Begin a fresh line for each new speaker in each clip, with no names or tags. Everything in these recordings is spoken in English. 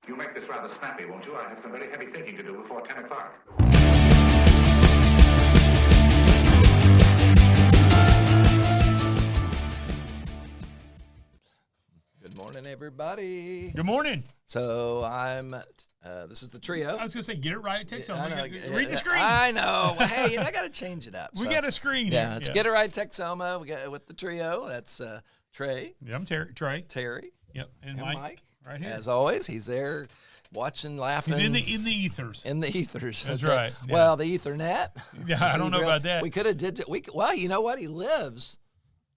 You make this rather snappy, won't you? I have some very heavy thinking to do before 10 o'clock.
Good morning, everybody.
Good morning.
So this is the trio.
I was going to say, get it right. Texoma. Read the
Yeah,
screen.
I know. Hey, I got to change it up.
We got a screen.
Yeah, it's Get It Right Texoma. We got with the trio. That's Trey.
Yeah, I'm Trey.
Terry.
Yep. And Mike. Right here.
As always, he's there watching, laughing.
He's in the ethers.
In the ethers.
That's right. Yeah.
Well, the Ethernet.
Yeah, I don't know about that.
We could have well, you know what? He lives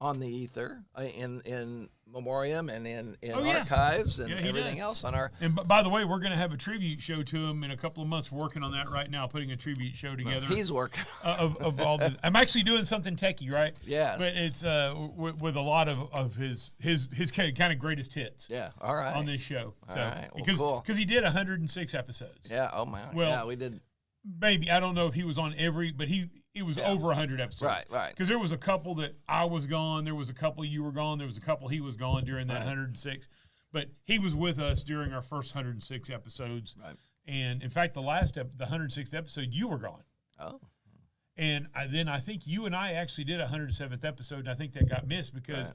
on the ether in Memoriam and in archives and everything else on our.
And by the way, we're going to have a tribute show to him in a couple of months. We're working on that right now, putting a tribute show together.
He's working
of all. I'm actually doing something techie, right?
Yes.
But it's with a lot of his kind of greatest hits.
Yeah. All right.
On this show.
All right. Well, cool.
Because he did 106 episodes.
Yeah. Oh my.
Well,
yeah, we did.
Maybe I don't know if he was on every, but it was over 100 episodes.
Right.
Because there was a couple that I was gone, there was a couple you were gone, there was a couple he was gone during that 106. But he was with us during our first 106 episodes. Right. And in fact, the 106th episode, you were gone.
Oh.
And I think you and I actually did a 107th episode, and I think that got missed because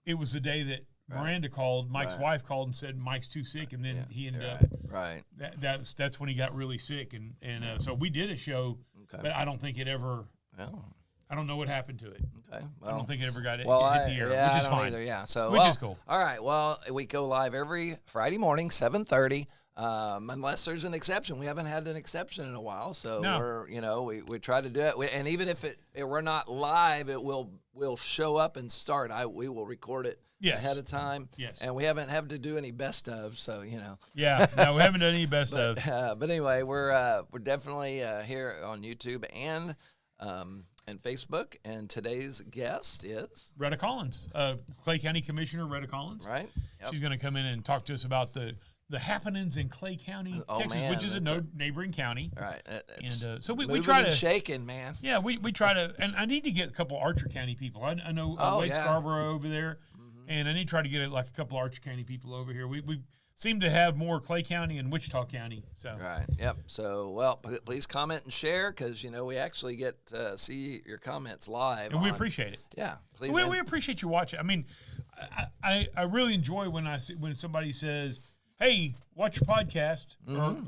it was the day that Miranda called, Mike's wife called and said Mike's too sick, and then he ended up.
Right.
That's when he got really sick, and so we did a show, but I don't think it ever.
Oh.
I don't know what happened to it.
Okay.
Well, I don't think it ever got hit the air,
which
is fine.
Either, yeah. So
which is cool.
All right. Well, we go live every Friday morning, 7:30. Unless there's an exception, we haven't had an exception in a while, so we try to do it. And even if we're not live, it will show up and start. We will record it ahead of time.
Yes.
And we haven't had to do any best of, so
Yeah. No, we haven't done any best of.
But anyway, we're definitely here on YouTube and Facebook. And today's guest is
Reta Collins, Clay County Commissioner Reta Collins.
Right. Yep.
She's going to come in and talk to us about the happenings in Clay County, Texas, which is a neighboring county.
Right.
And so we
try
to
and shaking, man.
Yeah, we try to, and I need to get a couple Archer County people. I know Wade Scarborough over there, and I need to try to get a couple Archer County people over here. We seem to have more Clay County and Wichita County. So
right. Yep. So please comment and share because we actually get to see your comments live,
and we appreciate it.
Yeah. Please.
We appreciate you watching. I mean, I really enjoy when somebody says, "Hey, watch your podcast." Or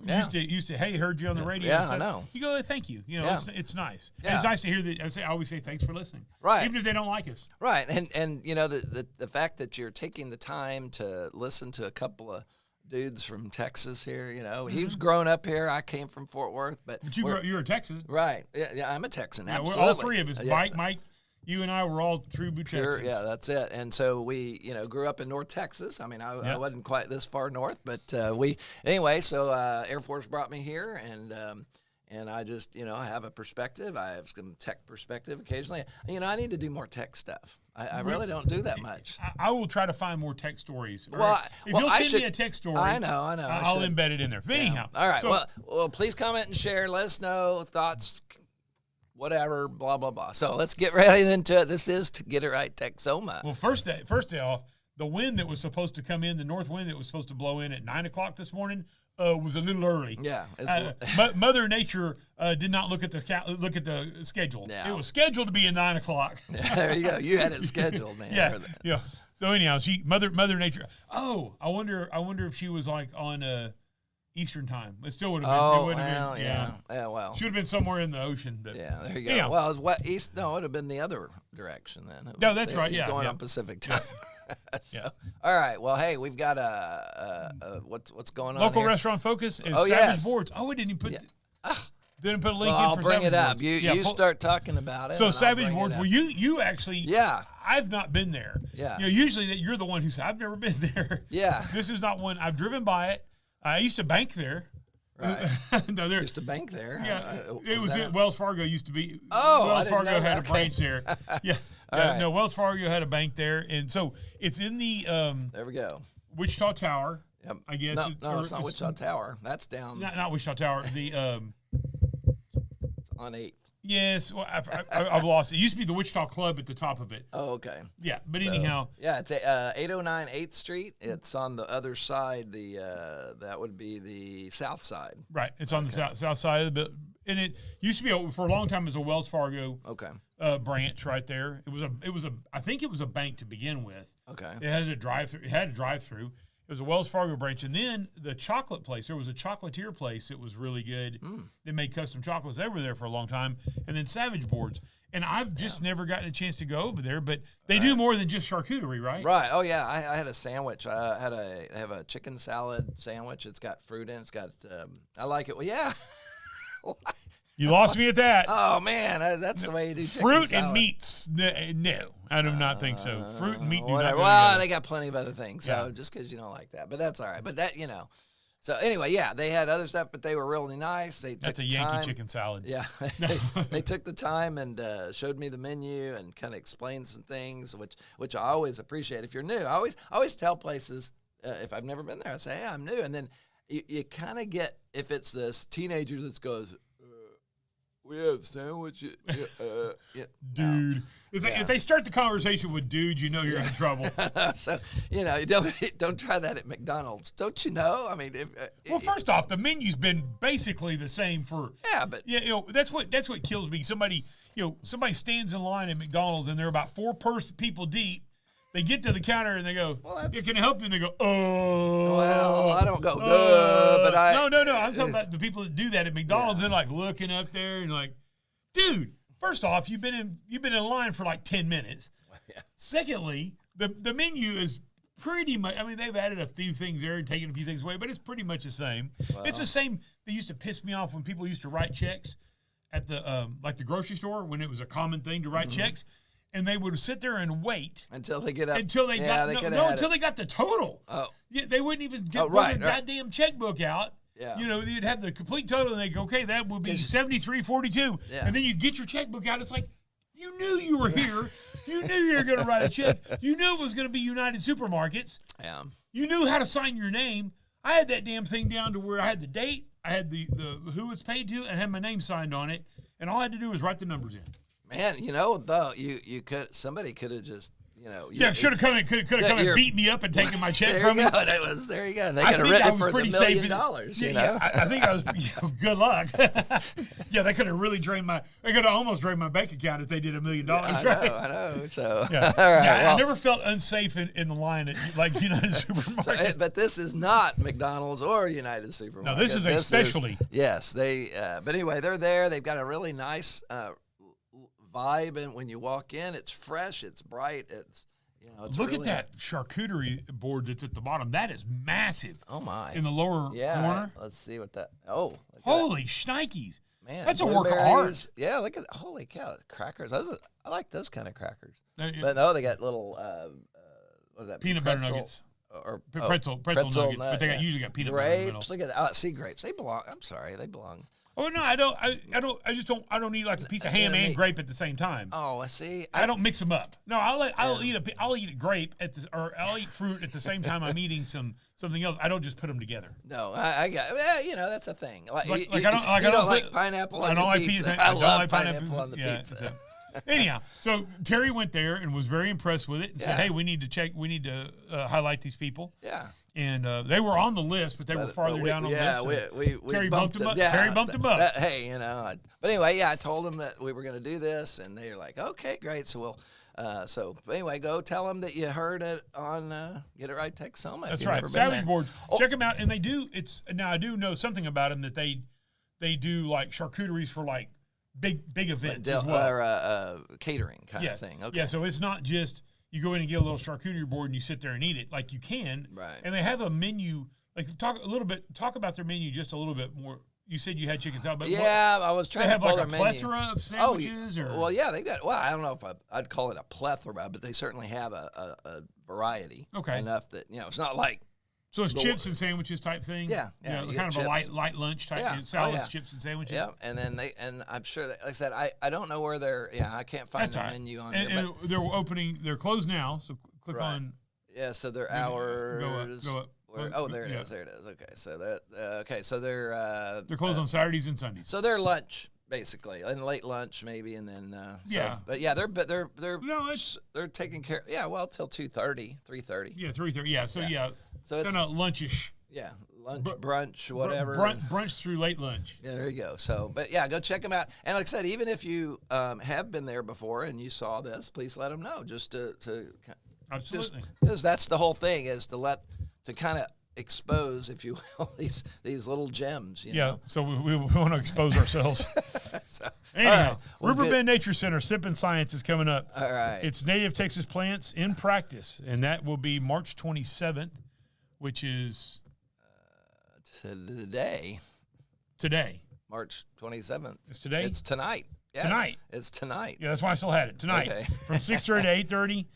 used to, "Hey, heard you on the radio."
Yeah, I know.
You go, "Thank you." It's nice. Yeah. And it's nice to hear that. I always say thanks for listening.
Right.
Even if they don't like us.
Right. And the fact that you're taking the time to listen to a couple of dudes from Texas here, he was grown up here. I came from Fort Worth, but
you're a Texan.
Right. Yeah, I'm a Texan.
Yeah,
absolutely.
We're all three of us. Mike. You and I were all true blue Texans.
Yeah, that's it. And so we, grew up in North Texas. I mean, I wasn't quite this far north, but So Air Force brought me here, and I just, have a perspective. I have some tech perspective occasionally. I need to do more tech stuff. I really don't do that much.
I will try to find more tech stories.
Well,
if you'll send me a tech story,
I know.
I'll embed it in there. But anyhow,
all right. Well, please comment and share. Let us know thoughts. Whatever, blah, blah, blah. So let's get right into it. This is to Get It Right Texoma.
Well, first day off, the wind that was supposed to come in, the north wind that was supposed to blow in at 9 o'clock this morning, was a little early.
Yeah.
Mother Nature did not look at the schedule.
Yeah.
It was scheduled to be at 9 o'clock.
Yeah, there you go. You had it scheduled, man.
Yeah. So anyhow, Mother Nature. Oh, I wonder if she was on Eastern time. It still would have been.
Oh,
Yeah,
well.
Should have been somewhere in the ocean. But
yeah, there you go.
Anyhow.
Well, it was east. No, it would have been the other direction then.
No, that's right. Yeah,
going on Pacific time. All right. Well, hey, we've got what's going on
Local
here?
restaurant focus is Savage
yes.
Boards. Oh, we didn't even put. Didn't put a link in
I'll
for
bring
Savage
it up.
Boards.
You start talking about it.
So Savage Boards. Well, you actually.
Yeah.
I've not been there.
Yeah.
Usually you're the one who said I've never been there.
Yeah.
This is not one I've driven by it. I used to bank there.
Right.
No, there
used to bank there.
Yeah, it was Wells Fargo used to be.
Oh,
Wells
I didn't
Fargo
know
had
that.
a branch there. Yeah,
Right.
No, Wells Fargo had a bank there, and so it's in the
there we go.
Wichita Tower.
Yep.
I guess.
No, it's not Wichita Tower. That's down.
Not Wichita Tower. The
on 8th.
Yes, well, I've lost it. It used to be the Wichita Club at the top of it.
Oh, okay.
Yeah, but anyhow.
Yeah, it's 809 8th Street. It's on the other side. That would be the south side.
Right. It's on the south side of the building. And it used to be, for a long time, it was a Wells Fargo branch right there. I think it was a bank to begin with.
Okay.
It had a drive-through. It was a Wells Fargo branch. And then the chocolate place, there was a chocolatier place that was really good. They made custom chocolates. They were there for a long time. And then Savage Boards. And I've just never gotten a chance to go over there, but they do more than just charcuterie, right?
Right. Oh, yeah. I had a sandwich. I have a chicken salad sandwich. It's got fruit in it. It's got, I like it. Well, yeah.
You lost me at that.
Oh, man. That's the way you do chicken
fruit
salad.
And meats. No, I do not think so. Fruit and meat do not go
Well,
together.
they got plenty of other things, so just because you don't like that. But that's all right. But that, So anyway, yeah, they had other stuff, but they were really nice. They took
That's a
the
Yankee
time.
chicken salad.
Yeah, they took the time and showed me the menu and kind of explained some things, which I always appreciate. If you're new, I always tell places if I've never been there, I say, hey, I'm new, and then you kind of get, if it's this teenager that goes, we have sandwiches,
dude. If they start the conversation with dude, you know you're in trouble.
So don't try that at McDonald's. Don't you know? I mean,
well, first off, the menu's been basically the same for
but
that's what kills me. Somebody stands in line at McDonald's and they're about four people deep. They get to the counter and they go, "Can I help you?" And they go, "Oh."
Well, I don't go, but I.
No. I'm talking about the people that do that at McDonald's and like looking up there and like, dude. First off, you've been in line for like 10 minutes.
Yeah.
Secondly, the menu is pretty much. I mean, they've added a few things there and taken a few things away, but it's pretty much the same. Well, it's the same. They used to piss me off when people used to write checks at the like the grocery store when it was a common thing to write checks. And they would sit there and wait
until they get up.
Until they got the total.
Oh,
yeah, they wouldn't even get their goddamn checkbook out.
Yeah.
You'd have the complete total, and they go, okay, that would be $73.42.
Yeah.
And then you get your checkbook out. It's like, you knew you were here. You knew you were going to write a check. You knew it was going to be United Supermarkets.
Yeah.
You knew how to sign your name. I had that damn thing down to where I had the date, I had the who it's paid to, and I had my name signed on it. And all I had to do was write the numbers in.
Man, though, somebody could have just,
should have come and beat me up and taken my check from me.
There you go. And they could have written it for $1 million.
I think I was. Good luck. Yeah, they could have really They could have almost drained my bank account if they did $1 million.
I know. So,
yeah.
All right.
I never felt unsafe in the line at like United Supermarkets.
But this is not McDonald's or United Supermarkets.
No, this is a specialty.
Yes, they. But anyway, they're there. They've got a really nice vibe, and when you walk in, it's fresh, it's bright, it's
look at that charcuterie board that's at the bottom. That is massive.
Oh my!
In the lower corner.
Let's see what that. Oh,
holy shnikes!
Man,
that's a work of art.
Yeah, look at holy cow, crackers. I like those kind of crackers. But no, they got little what is that?
Peanut butter nuggets.
Or
pretzel nuggets, but they usually got peanut butter in the middle.
Look at that. See, grapes. They belong. I'm sorry, they belong.
Oh no, I don't. I don't eat like a piece of ham and grape at the same time.
Oh, I see.
I don't mix them up. No, I'll eat a grape or I'll eat fruit at the same time I'm eating something else. I don't just put them together.
No, I got. That's a thing.
I don't
like pineapple on the pizza.
I
love pineapple on the pizza.
So. Anyhow, so Terry went there and was very impressed with it and said, "Hey, we need to highlight these people."
Yeah.
And they were on the list, but they were farther down on the list.
We
Terry bumped them up. Terry bumped them up.
Hey, but anyway, I told them that we were going to do this, and they were like, "Okay, great." So we'll. So anyway, go tell them that you heard it on Get It Right Texoma.
That's right. Savage Boards. Check them out, and they do. Now I do know something about them that they do like charcuteries for like big events as well,
or catering kind of thing. Okay.
Yeah. So it's not just. You go in and get a little charcuterie board and you sit there and eat it like you can.
Right.
And they have a menu. Like talk about their menu just a little bit more. You said you had chicken salad, but
I was trying to pull their menu.
They have like a plethora of sandwiches.
Well, yeah, they got. Well, I don't know if I'd call it a plethora, but they certainly have a variety.
Okay.
Enough that it's not like.
So it's chips and sandwiches type thing.
Yeah.
Kind of a light lunch type. Salads, chips and sandwiches.
Yeah, and then I'm sure that, like I said, I don't know where they're. Yeah, I can't find the menu on there.
And they're opening. They're closed now. So click on.
Yeah, so their hours.
Go up.
There it is. There it is. Okay, so that. So they're
closed on Saturdays and Sundays.
So their lunch basically, and late lunch maybe, and then But they're taking care. Yeah, well, till 2:30, 3:30.
Yeah, 3:30. Yeah, so
it's
kind of lunchish.
Yeah, lunch, brunch, whatever.
Brunch through late lunch.
Yeah, there you go. So, but yeah, go check them out. And like I said, even if you have been there before and you saw this, please let them know. Just to
absolutely,
because that's the whole thing, is to kind of expose, if you will, these little gems. You know?
So we want to expose ourselves. Anyhow, Riverbend Nature Center, Sippin Science is coming up.
All right.
It's native Texas plants in practice, and that will be March 27th, which is today. March
27th.
It's today?
It's tonight. Yes,
tonight.
It's tonight.
Yeah, that's why I still had it. Tonight. Okay. From 6:30 to 8:30.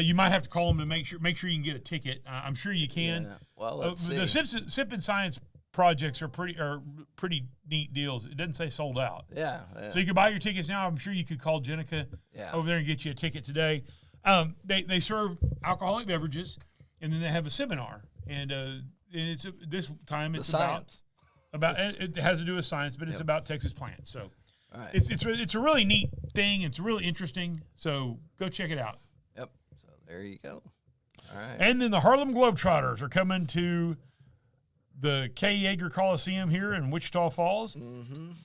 You might have to call them and make sure you can get a ticket. I'm sure you can.
Yeah. Well, let's see.
The Sippin Science projects are pretty neat deals. It doesn't say sold out.
Yeah.
So you can buy your tickets now. I'm sure you could call Jenica over there and get you a ticket today. They serve alcoholic beverages, and then they have a seminar. And this time it's about it has to do with science, but it's about Texas plants. So it's a really neat thing. It's really interesting. So go check it out.
Yep. So there you go. All right.
And then the Harlem Globetrotters are coming to the Kay Yeager Coliseum here in Wichita Falls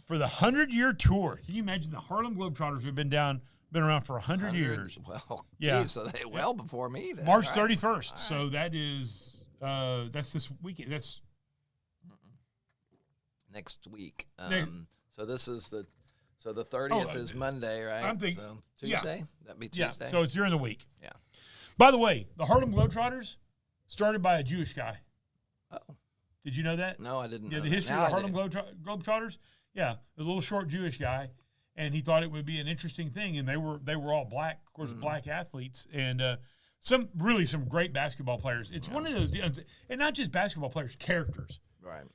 for the 100-year tour. Can you imagine the Harlem Globetrotters have been around for 100 years?
Well, geez, so they before me then.
March 31st. Right. So that is that's this weekend. That's
next week. So this is the 30th is Monday, right?
I'm thinking
Tuesday. That'd be Tuesday.
Yeah. So it's during the week.
Yeah.
By the way, the Harlem Globetrotters started by a Jewish guy.
Oh.
Did you know that?
No, I didn't.
Yeah, the history of the Harlem Globetrotters. Yeah, it was a little short Jewish guy, and he thought it would be an interesting thing. And they were all black, of course, black athletes, and some great basketball players. It's one of those, and not just basketball players, characters.
Right.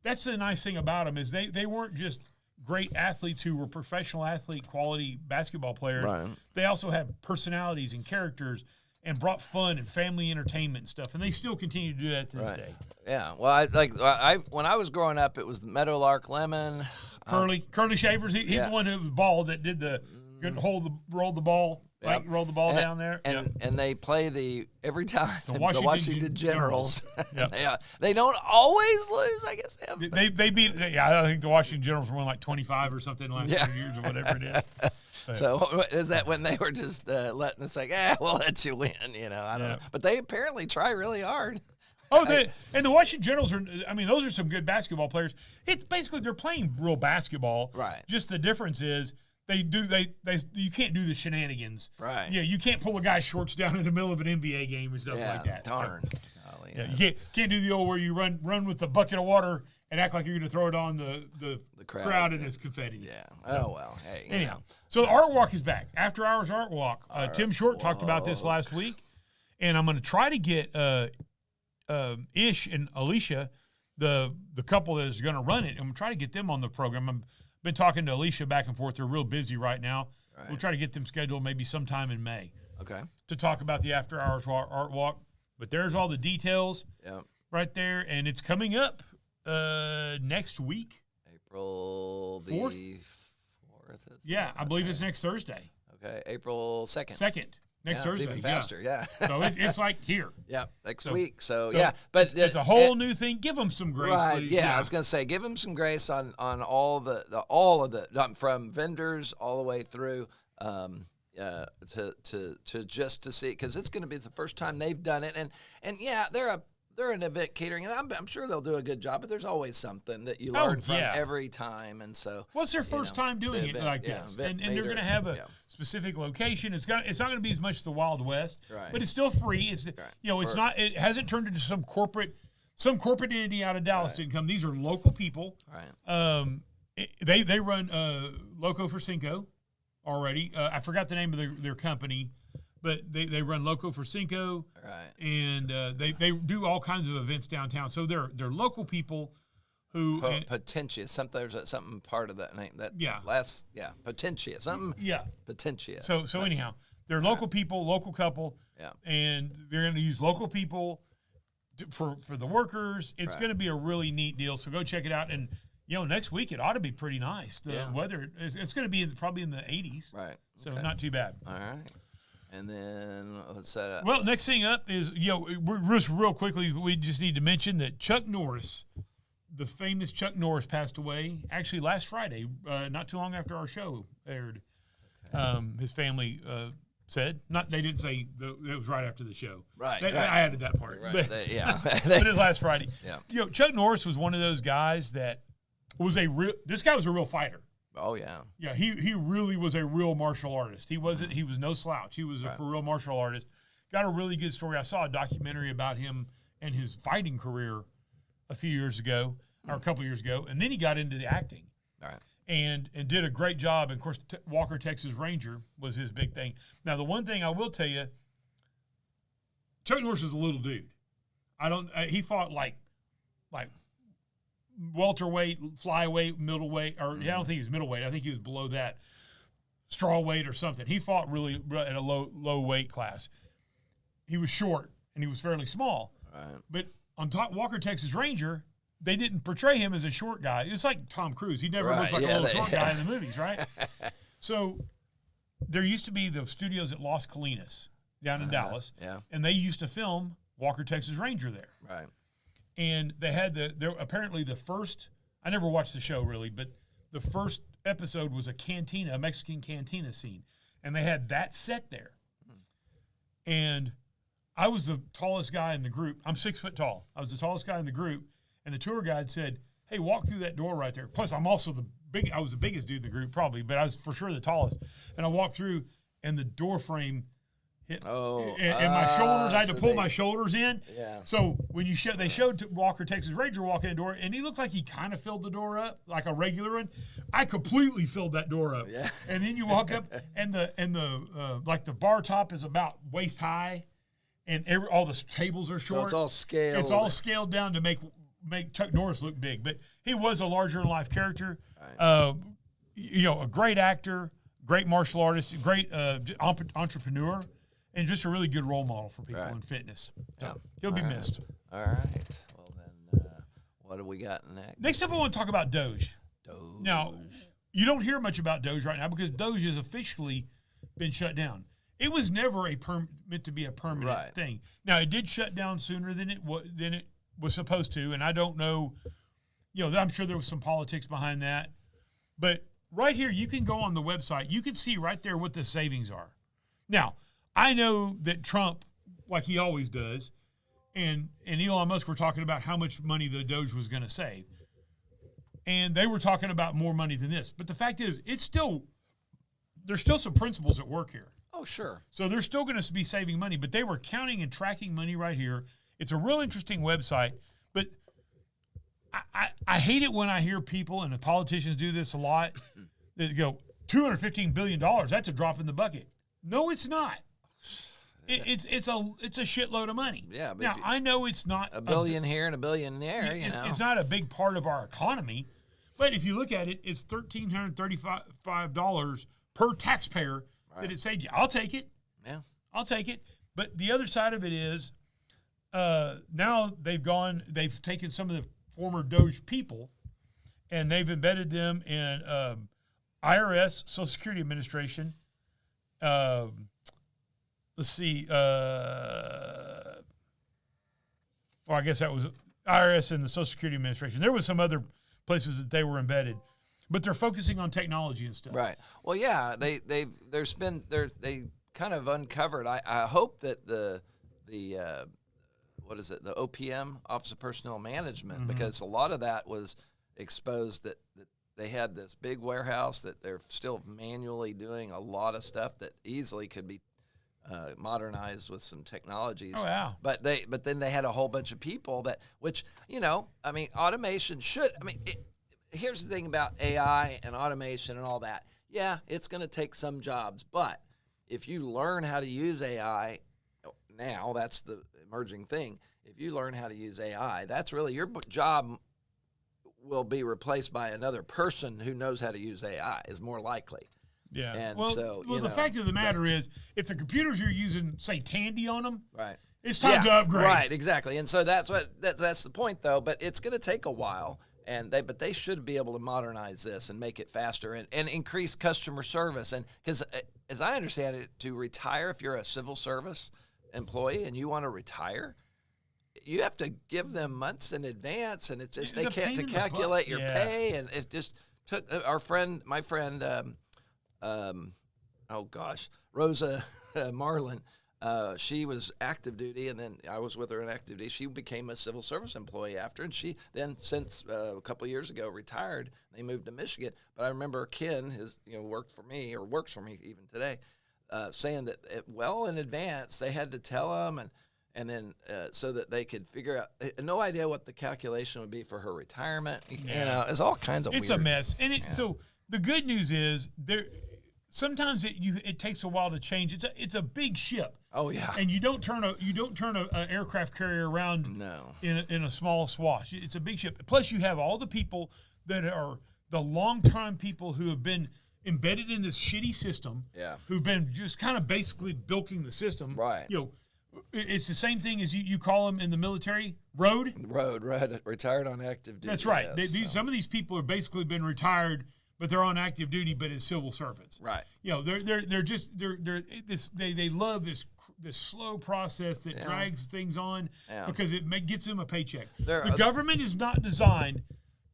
That's the nice thing about them is they weren't just great athletes who were professional athlete quality basketball players.
Right.
They also had personalities and characters, and brought fun and family entertainment and stuff, and they still continue to do that to this day.
Yeah, well, I when I was growing up, it was the Meadowlark Lemon,
Curly Shavers. He's the one who was bald that did the roll the ball, roll the ball down there,
and they play every time the Washington Generals.
Yep.
They don't always lose. I guess
they beat. Yeah, I think the Washington Generals won like 25 or something last 2 years or whatever it is.
So is that when they were just letting us we'll let you win? I don't know. But they apparently try really hard.
And the Washington Generals those are some good basketball players. It's basically they're playing real basketball.
Right.
Just the difference is you can't do the shenanigans.
Right.
Yeah, you can't pull a guy's shorts down in the middle of an NBA game and stuff like that.
Darn.
You can't do the old where you run with the bucket of water and act like you're going to throw it on the crowd and it's confetti.
Yeah. Oh, well. Hey.
Anyhow, so the Art Walk is back. After Hours Art Walk. Tim Short talked about this last week, and I'm going to try to get Ish and Alicia, the couple that is going to run it, I'm going to try to get them on the program. I've been talking to Alicia back and forth. They're real busy right now. Right. We'll try to get them scheduled maybe sometime in May.
Okay.
To talk about the After Hours Art Walk. But there's all the details right there, and it's coming up next week.
April the 4th.
Yeah, I believe it's next Thursday.
Okay, April 2nd.
Next Thursday.
It's even faster,
So it's like here.
Yeah, next week. So but
it's a whole new thing. Give them some grace, please.
Yeah, I was going to say, give them some grace on all of the from vendors all the way through to see, because it's going to be the first time they've done it, and they're an event catering, and I'm sure they'll do a good job, but there's always something that you learn from every time, and so.
Well, it's their first time doing it like this, and they're going to have a specific location. It's not going to be as much the Wild West, but it's still free. It's it hasn't turned into some corporate entity out of Dallas didn't come. These are local people.
Right.
They run Loco for Cinco already. I forgot the name of their company. But they run Loco for Cinco, and they do all kinds of events downtown. So they're local people who
Potentia. There's something part of that name. Potentia. Potentia.
So anyhow, they're local people, local couple.
Yeah.
And they're going to use local people for the workers. It's going to be a really neat deal. So go check it out. And next week it ought to be pretty nice. The weather it's going to be probably in the 80s.
Right.
So not too bad.
All right. And then let's set up.
Well, next thing up is just real quickly, we just need to mention that Chuck Norris, the famous Chuck Norris, passed away actually last Friday, not too long after our show aired. Okay. His family said, they didn't say it was right after the show.
Right.
I added that part.
Right.
But, but it was last Friday.
Yeah.
Chuck Norris was one of those guys that was this guy was a real fighter.
Oh yeah.
Yeah, he really was a real martial artist. He was no slouch. He was a for real martial artist. Got a really good story. I saw a documentary about him and his fighting career a few years ago, or a couple years ago, and then he got into the acting.
All right.
And did a great job. And of course, Walker, Texas Ranger was his big thing. Now, the one thing I will tell you, Chuck Norris is a little dude. He fought like welterweight, flyweight, middleweight, or I don't think he was middleweight. I think he was below that, strawweight or something. He fought really at a low weight class. He was short and he was fairly small.
Right.
But on top, Walker, Texas Ranger, they didn't portray him as a short guy. It's like Tom Cruise. He never looks like a little short guy in the movies, right? So there used to be the studios at Las Colinas down in Dallas, and they used to film Walker, Texas Ranger there.
Right.
And they had apparently the first, I never watched the show really, but the first episode was a Mexican cantina scene. And they had that set there. And I was the tallest guy in the group. I'm 6 foot tall. I was the tallest guy in the group. And the tour guide said, hey, walk through that door right there. Plus, I'm also I was the biggest dude in the group probably, but I was for sure the tallest. And I walked through and the door frame hit, and my shoulders, I had to pull my shoulders in.
Yeah.
So when they showed Walker, Texas Ranger walk in the door, and he looked like he kind of filled the door up like a regular one. I completely filled that door up.
Yeah.
And then you walk up, and the like the bar top is about waist high, and all the tables are short.
So it's all scaled.
It's all scaled down to make Chuck Norris look big, but he was a larger than life character. Right. A great actor, great martial artist, great entrepreneur. And just a really good role model for people in fitness. So he'll be missed.
All right. Well, then, what do we got next?
Next up, I want to talk about Doge. Now, you don't hear much about Doge right now because Doge has officially been shut down. It was never meant to be a permanent thing. Now, it did shut down sooner than it was supposed to, and I don't know. I'm sure there was some politics behind that. But right here, you can go on the website. You can see right there what the savings are. Now, I know that Trump, like he always does, and Elon Musk were talking about how much money the Doge was going to save. And they were talking about more money than this. But the fact is, there's still some principles at work here.
Oh, sure.
So they're still going to be saving money, but they were counting and tracking money right here. It's a real interesting website, but I hate it when I hear people, and the politicians do this a lot, that go, $215 billion, that's a drop in the bucket. No, it's not. It's a shitload of money.
Yeah. But
now I know it's not
a billion here and a billion there.
It's not a big part of our economy, but if you look at it, it's $1,335 per taxpayer that it saved you. I'll take it.
Yeah,
I'll take it. But the other side of it is, now they've taken some of the former Doge people, and they've embedded them in IRS, Social Security Administration. Let's see. Well, I guess that was IRS and the Social Security Administration. There was some other places that they were embedded, but they're focusing on technology and stuff.
Right. Well, yeah. They kind of uncovered. I hope that the what is it? The OPM, Office of Personnel Management, because a lot of that was exposed that they had this big warehouse that they're still manually doing a lot of stuff that easily could be modernized with some technologies.
Oh, wow.
But then they had a whole bunch of people automation should. Here's the thing about AI and automation and all that. Yeah, it's going to take some jobs, but if you learn how to use AI now, that's the emerging thing. If you learn how to use AI, that's really your job will be replaced by another person who knows how to use AI is more likely.
Yeah.
And
the fact of the matter is, if the computers you're using say Tandy on them,
right,
it's time to upgrade.
Right, exactly. And so that's the point, though. But it's going to take a while, but they should be able to modernize this and make it faster and increase customer service. And because as I understand it, to retire, if you're a civil service employee and you want to retire, you have to give them months in advance, and it's they can't to calculate your pay, and it just took my friend, Rosa Marlin. She was active duty, and then I was with her in active duty. She became a civil service employee after, and she then, since a couple of years ago, retired. They moved to Michigan. But I remember Ken, works for me even today, saying that well in advance they had to tell them, and then so that they could figure out. No idea what the calculation would be for her retirement. It's all kinds of.
It's
weird.
A mess, and so the good news is there. Sometimes it takes a while to change. It's a big ship.
Oh yeah.
And you don't turn an aircraft carrier around in a small swash. It's a big ship. Plus you have all the people that are the long-time people who have been embedded in this shitty system.
Yeah.
Who've been just kind of basically bilking the system.
Right.
It's the same thing as you call them in the military. Road,
retired on active duty.
That's right. Some of these people have basically been retired, but they're on active duty, but as civil servants.
Right.
They love this slow process that drags things on because it gets them a paycheck. The government is not designed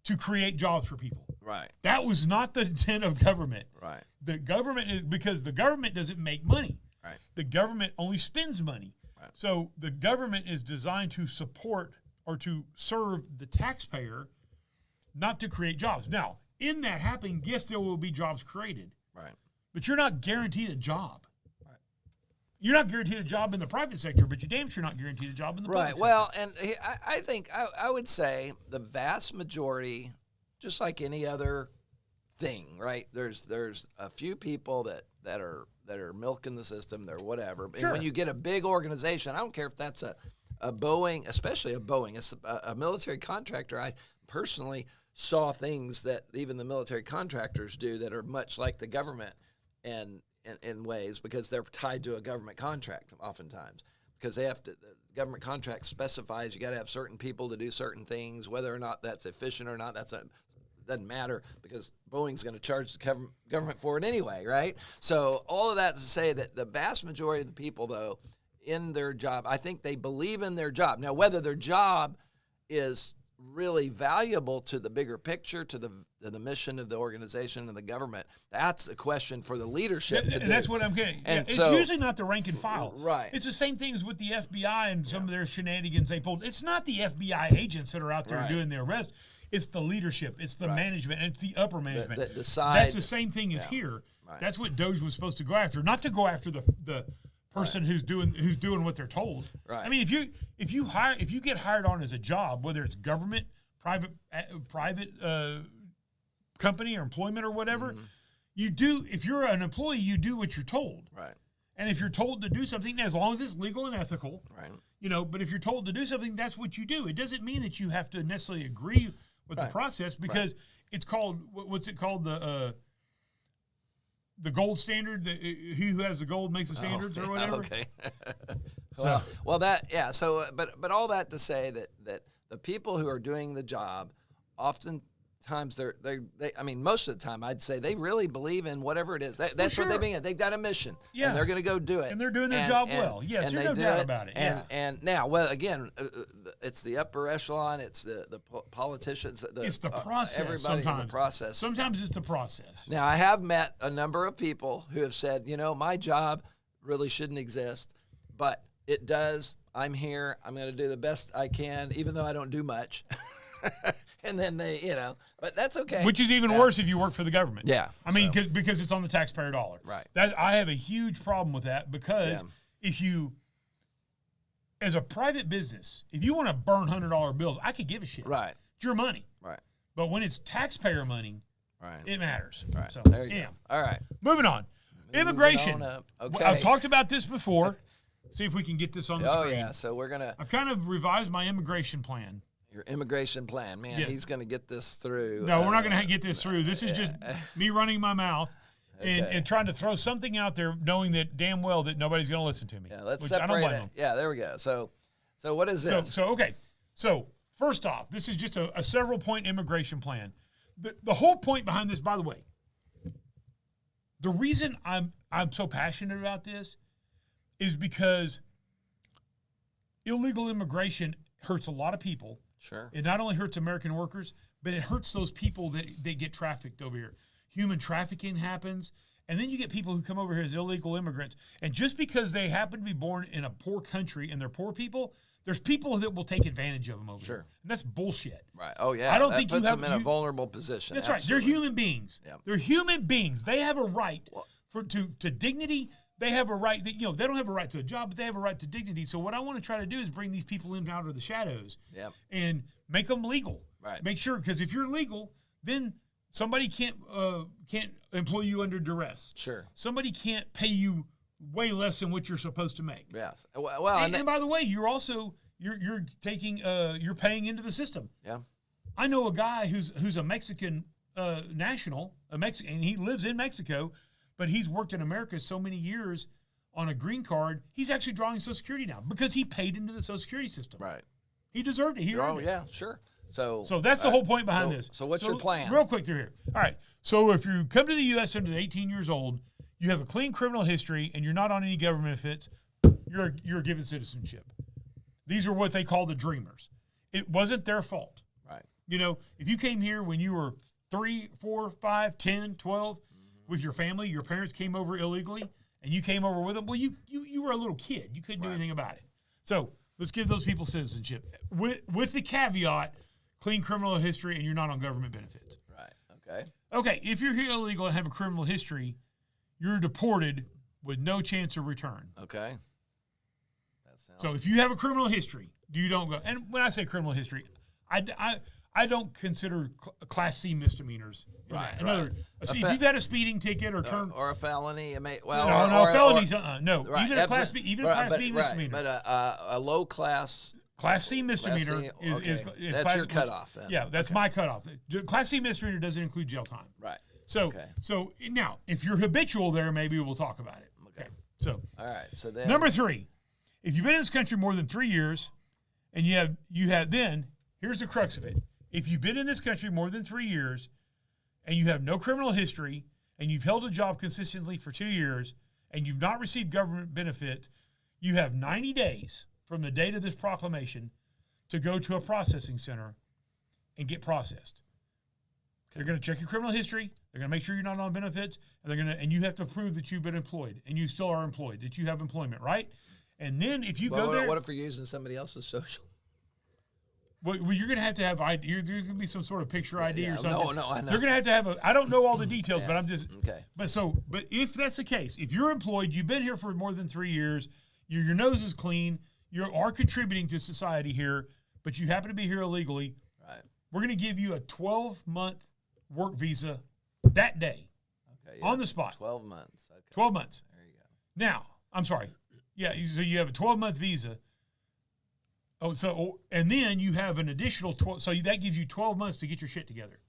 to create jobs for people.
Right.
That was not the intent of government.
Right.
The government is because the government doesn't make money.
Right.
The government only spends money.
Right.
So the government is designed to support or to serve the taxpayer, not to create jobs. Now, in that happening, yes, there will be jobs created. Right. But you're not guaranteed a job. Right. You're not guaranteed a job in the private sector, but you're damn sure not guaranteed a job in the public sector.
Well, and I think I would say the vast majority, just like any other thing, right? There's a few people that are milking the system, they're whatever. Sure. And when you get a big organization, I don't care if that's a Boeing, especially a Boeing, a military contractor. I personally saw things that even the military contractors do that are much like the government and in ways because they're tied to a government contract oftentimes because they have to. The government contract specifies you got to have certain people to do certain things, whether or not that's efficient or not. Doesn't matter because Boeing's going to charge the government for it anyway, right? So all of that to say that the vast majority of the people, though, in their job, I think they believe in their job. Now, whether their job is really valuable to the bigger picture, to the mission of the organization and the government, that's a question for the leadership to do.
That's what I'm getting.
And
it's usually not the rank and file.
Right.
It's the same thing as with the FBI and some of their shenanigans they pulled. It's not the FBI agents that are out there doing their arrest. It's the leadership. It's the management. And it's the upper management.
That decide.
That's the same thing as here. Right. That's what Doge was supposed to go after. Not to go after the person who's doing what they're told. Right. I mean, if you get hired on as a job, whether it's government, private company or employment or whatever, you do. If you're an employee, you do what you're told. Right. And if you're told to do something, as long as it's legal and ethical, right. But if you're told to do something, that's what you do. It doesn't mean that you have to necessarily agree with the process because it's called what's it called the gold standard. He who has the gold makes the standards or whatever. Okay.
So but all that to say that the people who are doing the job, oftentimes most of the time I'd say they really believe in whatever it is. That's what they mean. They've got a mission, and they're going to go do it,
and they're doing their job well. Yes, there's no doubt about it.
And now, well, again, it's the upper echelon. It's the politicians.
It's the process.
Everybody
sometimes.
in the process.
Sometimes it's the process.
Now, I have met a number of people who have said, my job really shouldn't exist, but it does. I'm here. I'm going to do the best I can, even though I don't do much. And then they, but that's okay.
Which is even worse if you work for the government.
Yeah.
I mean, because it's on the taxpayer dollar.
Right.
I have a huge problem with that because if you, as a private business, if you want to burn $100 bills, I could give a shit.
Right.
It's your money.
Right.
But when it's taxpayer money, it matters.
Right.
So,
there you go. All right.
Moving on. Immigration.
Okay.
I've talked about this before. See if we can get this on the screen.
Oh, yeah. So we're going to.
I've kind of revised my immigration plan.
Your immigration plan. Man, he's going to get this through.
No, we're not going to get this through. This is just me running my mouth and trying to throw something out there knowing that damn well that nobody's going to listen to me.
Yeah, let's separate it. Yeah, there we go. So what is this?
So First off, this is just a several-point immigration plan. The whole point behind this, by the way, the reason I'm so passionate about this is because illegal immigration hurts a lot of people.
Sure.
It not only hurts American workers, but it hurts those people that they get trafficked over here. Human trafficking happens, and then you get people who come over here as illegal immigrants. And just because they happen to be born in a poor country and they're poor people, there's people that will take advantage of them over here. And that's bullshit.
Right. Oh, yeah.
I don't
that
think
puts
you have
them in a vulnerable position.
That's
Absolutely.
right. They're human beings.
Yeah.
They're human beings. They have a right to dignity. They have a right that, they don't have a right to a job, but they have a right to dignity. So what I want to try to do is bring these people in out of the shadows and make them legal.
Right.
Make sure, because if you're legal, then somebody can't employ you under duress.
Sure.
Somebody can't pay you way less than what you're supposed to make.
Yes. Well,
and by the way, you're also you're taking you're paying into the system.
Yeah.
I know a guy who's a Mexican national, and he lives in Mexico, but he's worked in America so many years on a green card. He's actually drawing Social Security now because he paid into the Social Security system.
Right.
He deserved it. He earned it.
Yeah, sure. So
that's the whole point behind this.
So what's your plan?
Real quick through here. All right. So if you come to the U.S. under 18 years old, you have a clean criminal history, and you're not on any government benefits, you're given citizenship. These are what they call the dreamers. It wasn't their fault.
Right.
If you came here when you were 3, 4, 5, 10, 12 with your family, your parents came over illegally, and you came over with them, well, you were a little kid. You couldn't do anything about it. So let's give those people citizenship with the caveat, clean criminal history, and you're not on government benefits.
Right. Okay.
Okay, if you're here illegal and have a criminal history, you're deported with no chance of return.
Okay.
So if you have a criminal history, you don't go. And when I say criminal history, I don't consider Class C misdemeanors.
Right.
In other words, if you've had a speeding ticket or
a felony,
no, felonies. No,
right,
even a Class B, misdemeanor.
But a low class.
Class C misdemeanor is
that's your cutoff.
Yeah, that's my cutoff. Class C misdemeanor doesn't include jail time.
Right.
So now, if you're habitual there, maybe we'll talk about it. Okay. So
all right. So then
number 3, if you've been in this country more than 3 years, and you have then here's the crux of it. If you've been in this country more than 3 years, and you have no criminal history, and you've held a job consistently for 2 years, and you've not received government benefits, you have 90 days from the date of this proclamation to go to a processing center and get processed. They're going to check your criminal history. They're going to make sure you're not on benefits, and you have to prove that you've been employed, and you still are employed, that you have employment, right? And then if you go there,
what if you're using somebody else's social?
Well, you're going to have ID. There's going to be some sort of picture ID or something.
No, I know.
They're going to have I don't know all the details, but I'm just
okay.
But if that's the case, if you're employed, you've been here for more than 3 years, your nose is clean, you are contributing to society here, but you happen to be here illegally.
Right.
We're going to give you a 12-month work visa that day, on the spot.
12 months. Okay.
12 months.
There you go.
Now, I'm sorry. Yeah, so you have a 12-month visa. And then you have an additional 12, so that gives you 12 months to get your shit together.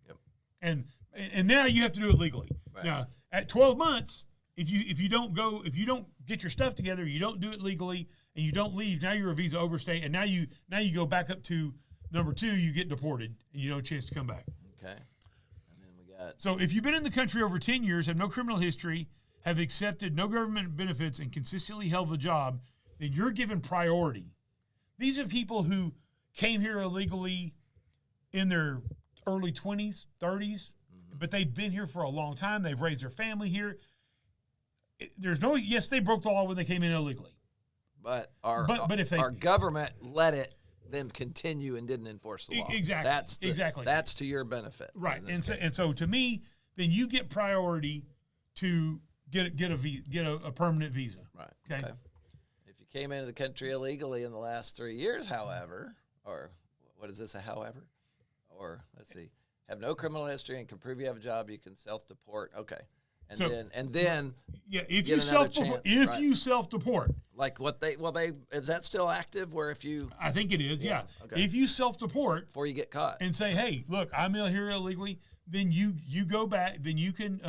Yep.
And now you have to do it legally.
Right.
Now, at 12 months, if you don't get your stuff together, you don't do it legally, and you don't leave, now you're a visa overstay, and now you go back up to number 2, you get deported, and you don't have a chance to come back.
Okay. And then we got.
So if you've been in the country over 10 years, have no criminal history, have accepted no government benefits, and consistently held a job, then you're given priority. These are people who came here illegally in their early 20s, 30s, but they've been here for a long time. They've raised their family here. Yes, they broke the law when they came in illegally.
But our government let them continue and didn't enforce the law.
Exactly.
That's to your benefit.
Right. And so to me, then you get priority to get a permanent visa.
Right.
Okay.
If you came into the country illegally in the last 3 years, however, or what is this, a however? Or let's see, have no criminal history and can prove you have a job, you can self-deport. Okay. And then
if you self-deport.
Like is that still active where if you
I think it is, yeah. Okay. If you self-deport
before you get caught
and say, "Hey, look, I'm here illegally," then you go back, then you can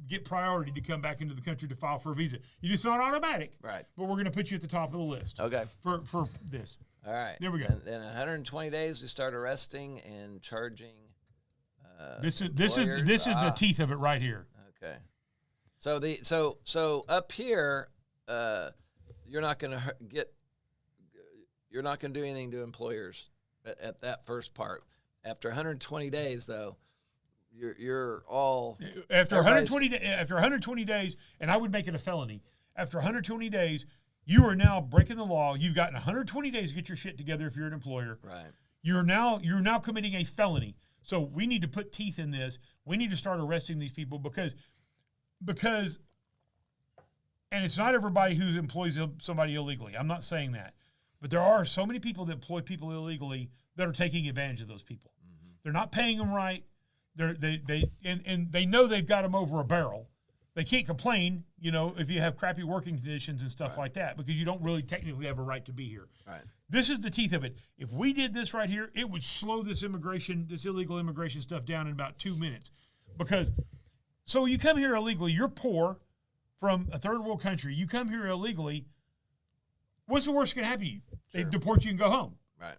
get priority to come back into the country to file for a visa. It's not automatic.
Right.
But we're going to put you at the top of the list.
Okay.
For this.
All right.
There we go.
And then 120 days we start arresting and charging.
This is the teeth of it right here.
Okay. So up here, you're not going to do anything to employers at that first part. After 120 days, though, you're all
after 120 days, and I would make it a felony. After 120 days, you are now breaking the law. You've gotten 120 days to get your shit together if you're an employer.
Right.
You're now committing a felony. So we need to put teeth in this. We need to start arresting these people because and it's not everybody who employs somebody illegally. I'm not saying that. But there are so many people that employ people illegally that are taking advantage of those people. Mm-hmm. They're not paying them right. They know they've got them over a barrel. They can't complain, if you have crappy working conditions and stuff like that, because you don't really technically have a right to be here.
Right.
This is the teeth of it. If we did this right here, it would slow this illegal immigration stuff down in about 2 minutes. So you come here illegally, you're poor from a third world country. You come here illegally. What's the worst that can happen to you? Sure. They deport you and go home.
Right.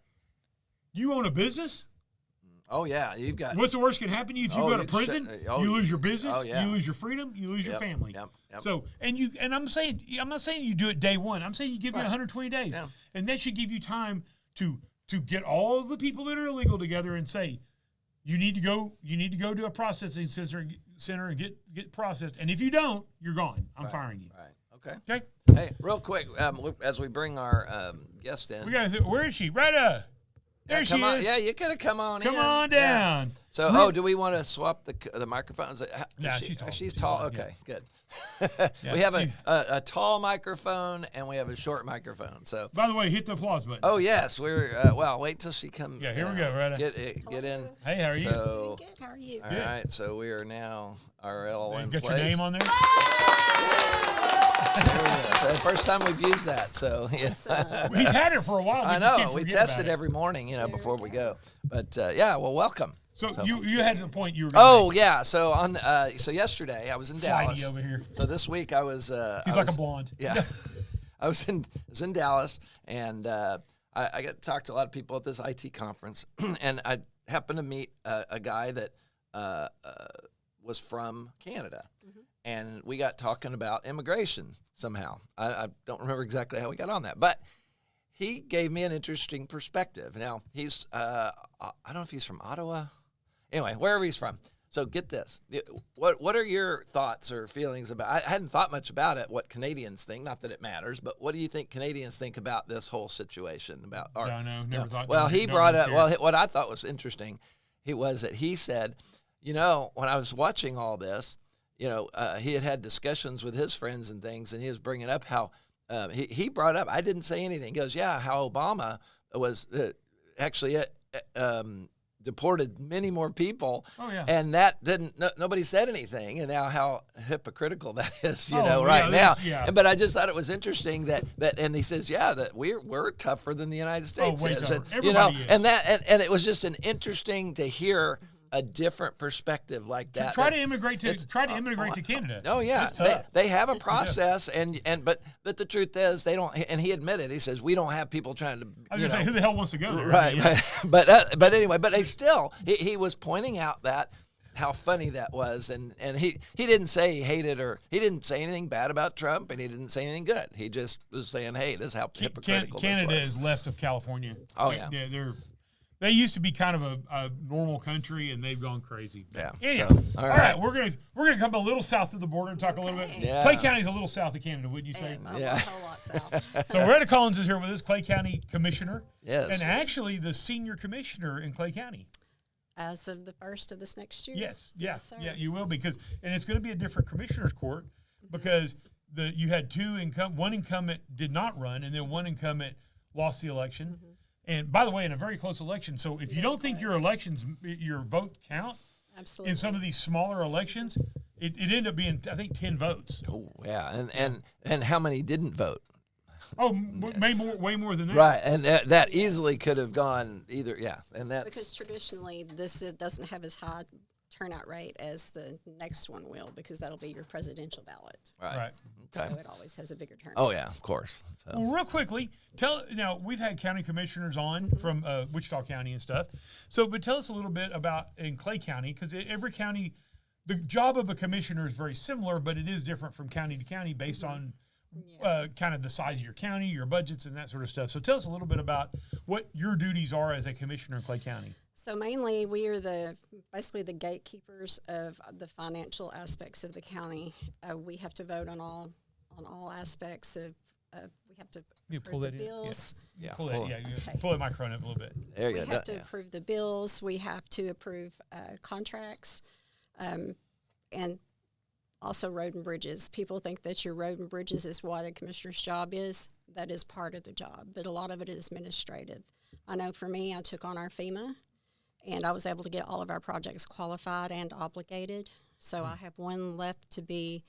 You own a business?
Oh, yeah. You've got.
What's the worst that can happen to you? If you go to prison, you lose your business,
yeah.
you lose your freedom, you lose your family.
Yep.
So, and I'm not saying you do it day one. I'm saying you give you 120 days.
Yeah.
And that should give you time to get all of the people that are illegal together and say, you need to go to a processing center and get processed. And if you don't, you're gone. I'm firing you.
Right.
Okay.
Hey, real quick, as we bring our guest in.
Where is she? Reta. There she is.
Yeah, you could have come on in.
Come on down.
Yeah. So, do we want to swap the microphones?
No, she's tall.
She's tall. Okay, good.
Yeah,
we have a tall microphone and we have a short microphone. So,
by the way, hit the applause button.
Oh yes, we're wait till she comes.
Yeah, here we go, Reta.
Get in.
Hey, how are you?
So,
good. How are you?
All right, so we are now RL in
Got
place.
your name on there?
It's the first time we've used that, so yeah.
He's had it for a while.
I know. We test it every morning, before we go. But welcome.
So you had the point you were.
Yeah. So so yesterday I was in Dallas.
Over here.
So this week I was.
He's like a blonde.
Yeah. I was in Dallas, and I got to talk to a lot of people at this IT conference, and I happened to meet a guy that was from Canada. Mm-hmm. And we got talking about immigration somehow. I don't remember exactly how we got on that, but he gave me an interesting perspective. Now, he's, I don't know if he's from Ottawa. Anyway, wherever he's from. So get this. What are your thoughts or feelings about, I hadn't thought much about it, what Canadians think, not that it matters, but what do you think Canadians think about this whole situation?
Don't know, never thought.
Well, he brought up, what I thought was interesting, was that he said, when I was watching all this, he had discussions with his friends and things, and he was bringing up how he brought up, I didn't say anything. He goes, how Obama was actually deported many more people.
Oh, yeah.
And that nobody said anything. And now how hypocritical that is,
now.
Yeah. But I just thought it was interesting that and he says, that we're tougher than the United States
way
is.
tougher.
And,
Everybody is.
And it was just an interesting to hear a different perspective like that.
Try to immigrate to Canada.
Oh yeah, they have a process, but the truth is they don't. And he admitted, he says we don't have people trying to.
I was gonna say, who the hell wants to go there?
Right, yeah. But anyway, but they still. He was pointing out that how funny that was, and he didn't say he hated or he didn't say anything bad about Trump, and he didn't say anything good. He just was saying, hey, this is how hypocritical
Canada
this was.
is left of California.
Oh yeah.
They used to be kind of a normal country, and they've gone crazy.
Yeah.
Anyway,
So,
all right, we're gonna come a little south of the border and talk a little bit.
Yeah.
Clay County's a little south of Canada, wouldn't you say?
A whole lot south.
So Reta Collins is here with us, Clay County Commissioner.
Yes.
And actually the senior commissioner in Clay County.
As of the first of this next year.
Yes.
Yes, sir.
Yeah, you will and it's going to be a different commissioner's court because you had one incumbent did not run, and then one incumbent lost the election. Mm-hmm. And by the way, in a very close election, so if you don't think your vote count,
absolutely,
in some of these smaller elections, it ended up being, I think, 10 votes.
Oh yeah, and how many didn't vote?
Oh, way more than that.
Right, and that easily could have gone either. Yeah, and that's
because traditionally this doesn't have as high turnout rate as the next one will, because that'll be your presidential ballot.
Right.
Okay.
So it always has a bigger turnout.
Oh yeah, of course. So.
Well, real quickly, we've had county commissioners on from Wichita County and stuff. But tell us a little bit about in Clay County, because every county, the job of a commissioner is very similar, but it is different from county to county based on kind of the size of your county, your budgets, and that sort of stuff. So tell us a little bit about what your duties are as a commissioner in Clay County.
So mainly we are basically the gatekeepers of the financial aspects of the county. We have to vote on all aspects of, we have to approve the bills.
Yeah.
Pull that microphone up a little bit.
There you
We
go.
have to approve the bills. We have to approve contracts, and also road and bridges. People think that your road and bridges is what a commissioner's job is. That is part of the job, but a lot of it is administrative. I know for me, I took on our FEMA, and I was able to get all of our projects qualified and obligated. So I have one left to be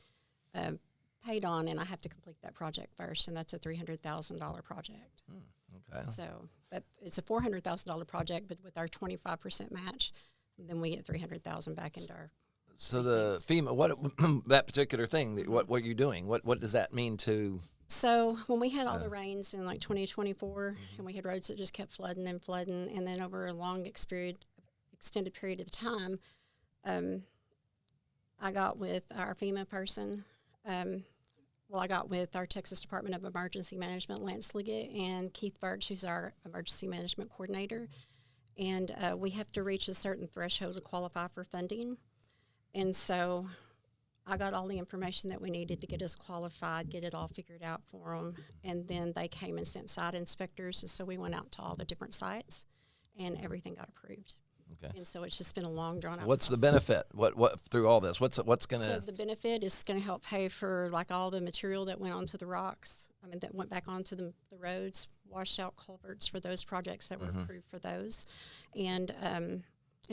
paid on, and I have to complete that project first, and that's a $300,000 project.
Okay.
So, but it's a $400,000 project, but with our 25% match, then we get $300,000 back into our.
So the FEMA, what that particular thing, what are you doing? What does that mean to?
So when we had all the rains in like 2024, and we had roads that just kept flooding, and then over a long extended period of time, I got with our FEMA person. I got with our Texas Department of Emergency Management, Lance Liggett, and Keith Birch, who's our emergency management coordinator. And we have to reach a certain threshold to qualify for funding. And so I got all the information that we needed to get us qualified, get it all figured out for them. And then they came and sent site inspectors. And so we went out to all the different sites, and everything got approved.
Okay.
And so it's just been a long, drawn-out
What's the
process.
benefit? What through all this? What's going to?
So the benefit is going to help pay for like all the material that went onto the rocks. I mean, that went back onto the roads, washed out culverts for those projects that were approved for those, and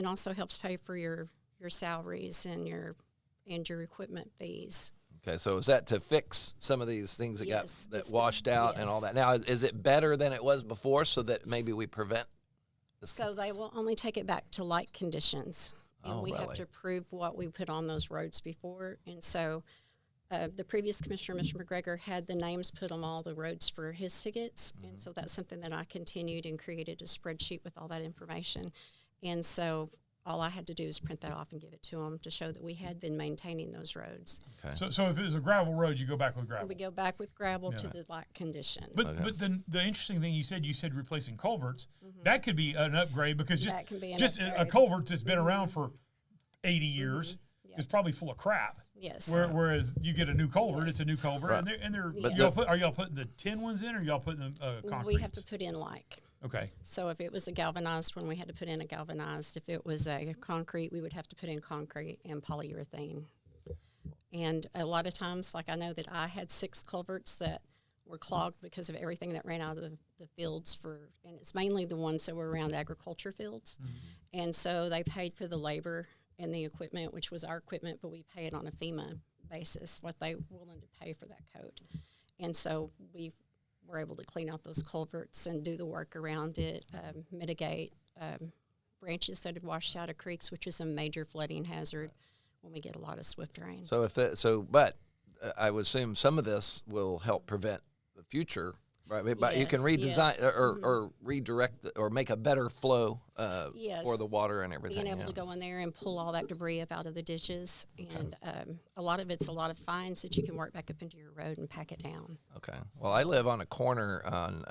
also helps pay for your salaries and your equipment fees.
Okay, so is that to fix some of these things that
Yes,
got washed out and all that? Now, is it better than it was before, so that maybe we prevent?
So they will only take it back to like conditions, and we have to prove what we put on those roads before. And so the previous commissioner, Mr. McGregor, had the names put on all the roads for his tickets, and so that's something that I continued and created a spreadsheet with all that information. And so all I had to do is print that off and give it to them to show that we had been maintaining those roads.
Okay.
So if it was a gravel road, you go back with gravel.
And we go back with gravel to the like condition.
But then the interesting thing you said replacing culverts. That could be an upgrade, because
That can be an
just a
upgrade.
culvert that's been around for 80 years is probably full of crap.
Yes.
Whereas you get a new culvert,
Yes.
it's a new culvert,
Right.
and they're
Yes.
are y'all putting the tin ones in, or y'all putting the concrete?
We have to put in like.
Okay.
So if it was a galvanized one, we had to put in a galvanized. If it was a concrete, we would have to put in concrete and polyurethane. And a lot of times, like I know that I had 6 culverts that were clogged because of everything that ran out of the fields and it's mainly the ones that were around agriculture fields. And so they paid for the labor and the equipment, which was our equipment, but we pay it on a FEMA basis, what they were willing to pay for that coat. And so we were able to clean out those culverts and do the work around it, mitigate branches that had washed out of creeks, which is a major flooding hazard when we get a lot of swift rain.
So but I would assume some of this will help prevent the future, right? But you can redesign or redirect or make a better flow for the water and everything.
Being able to go in there and pull all that debris up out of the ditches, and a lot of it's a lot of fines that you can work back up into your road and pack it down.
Okay. Well, I live on a corner on.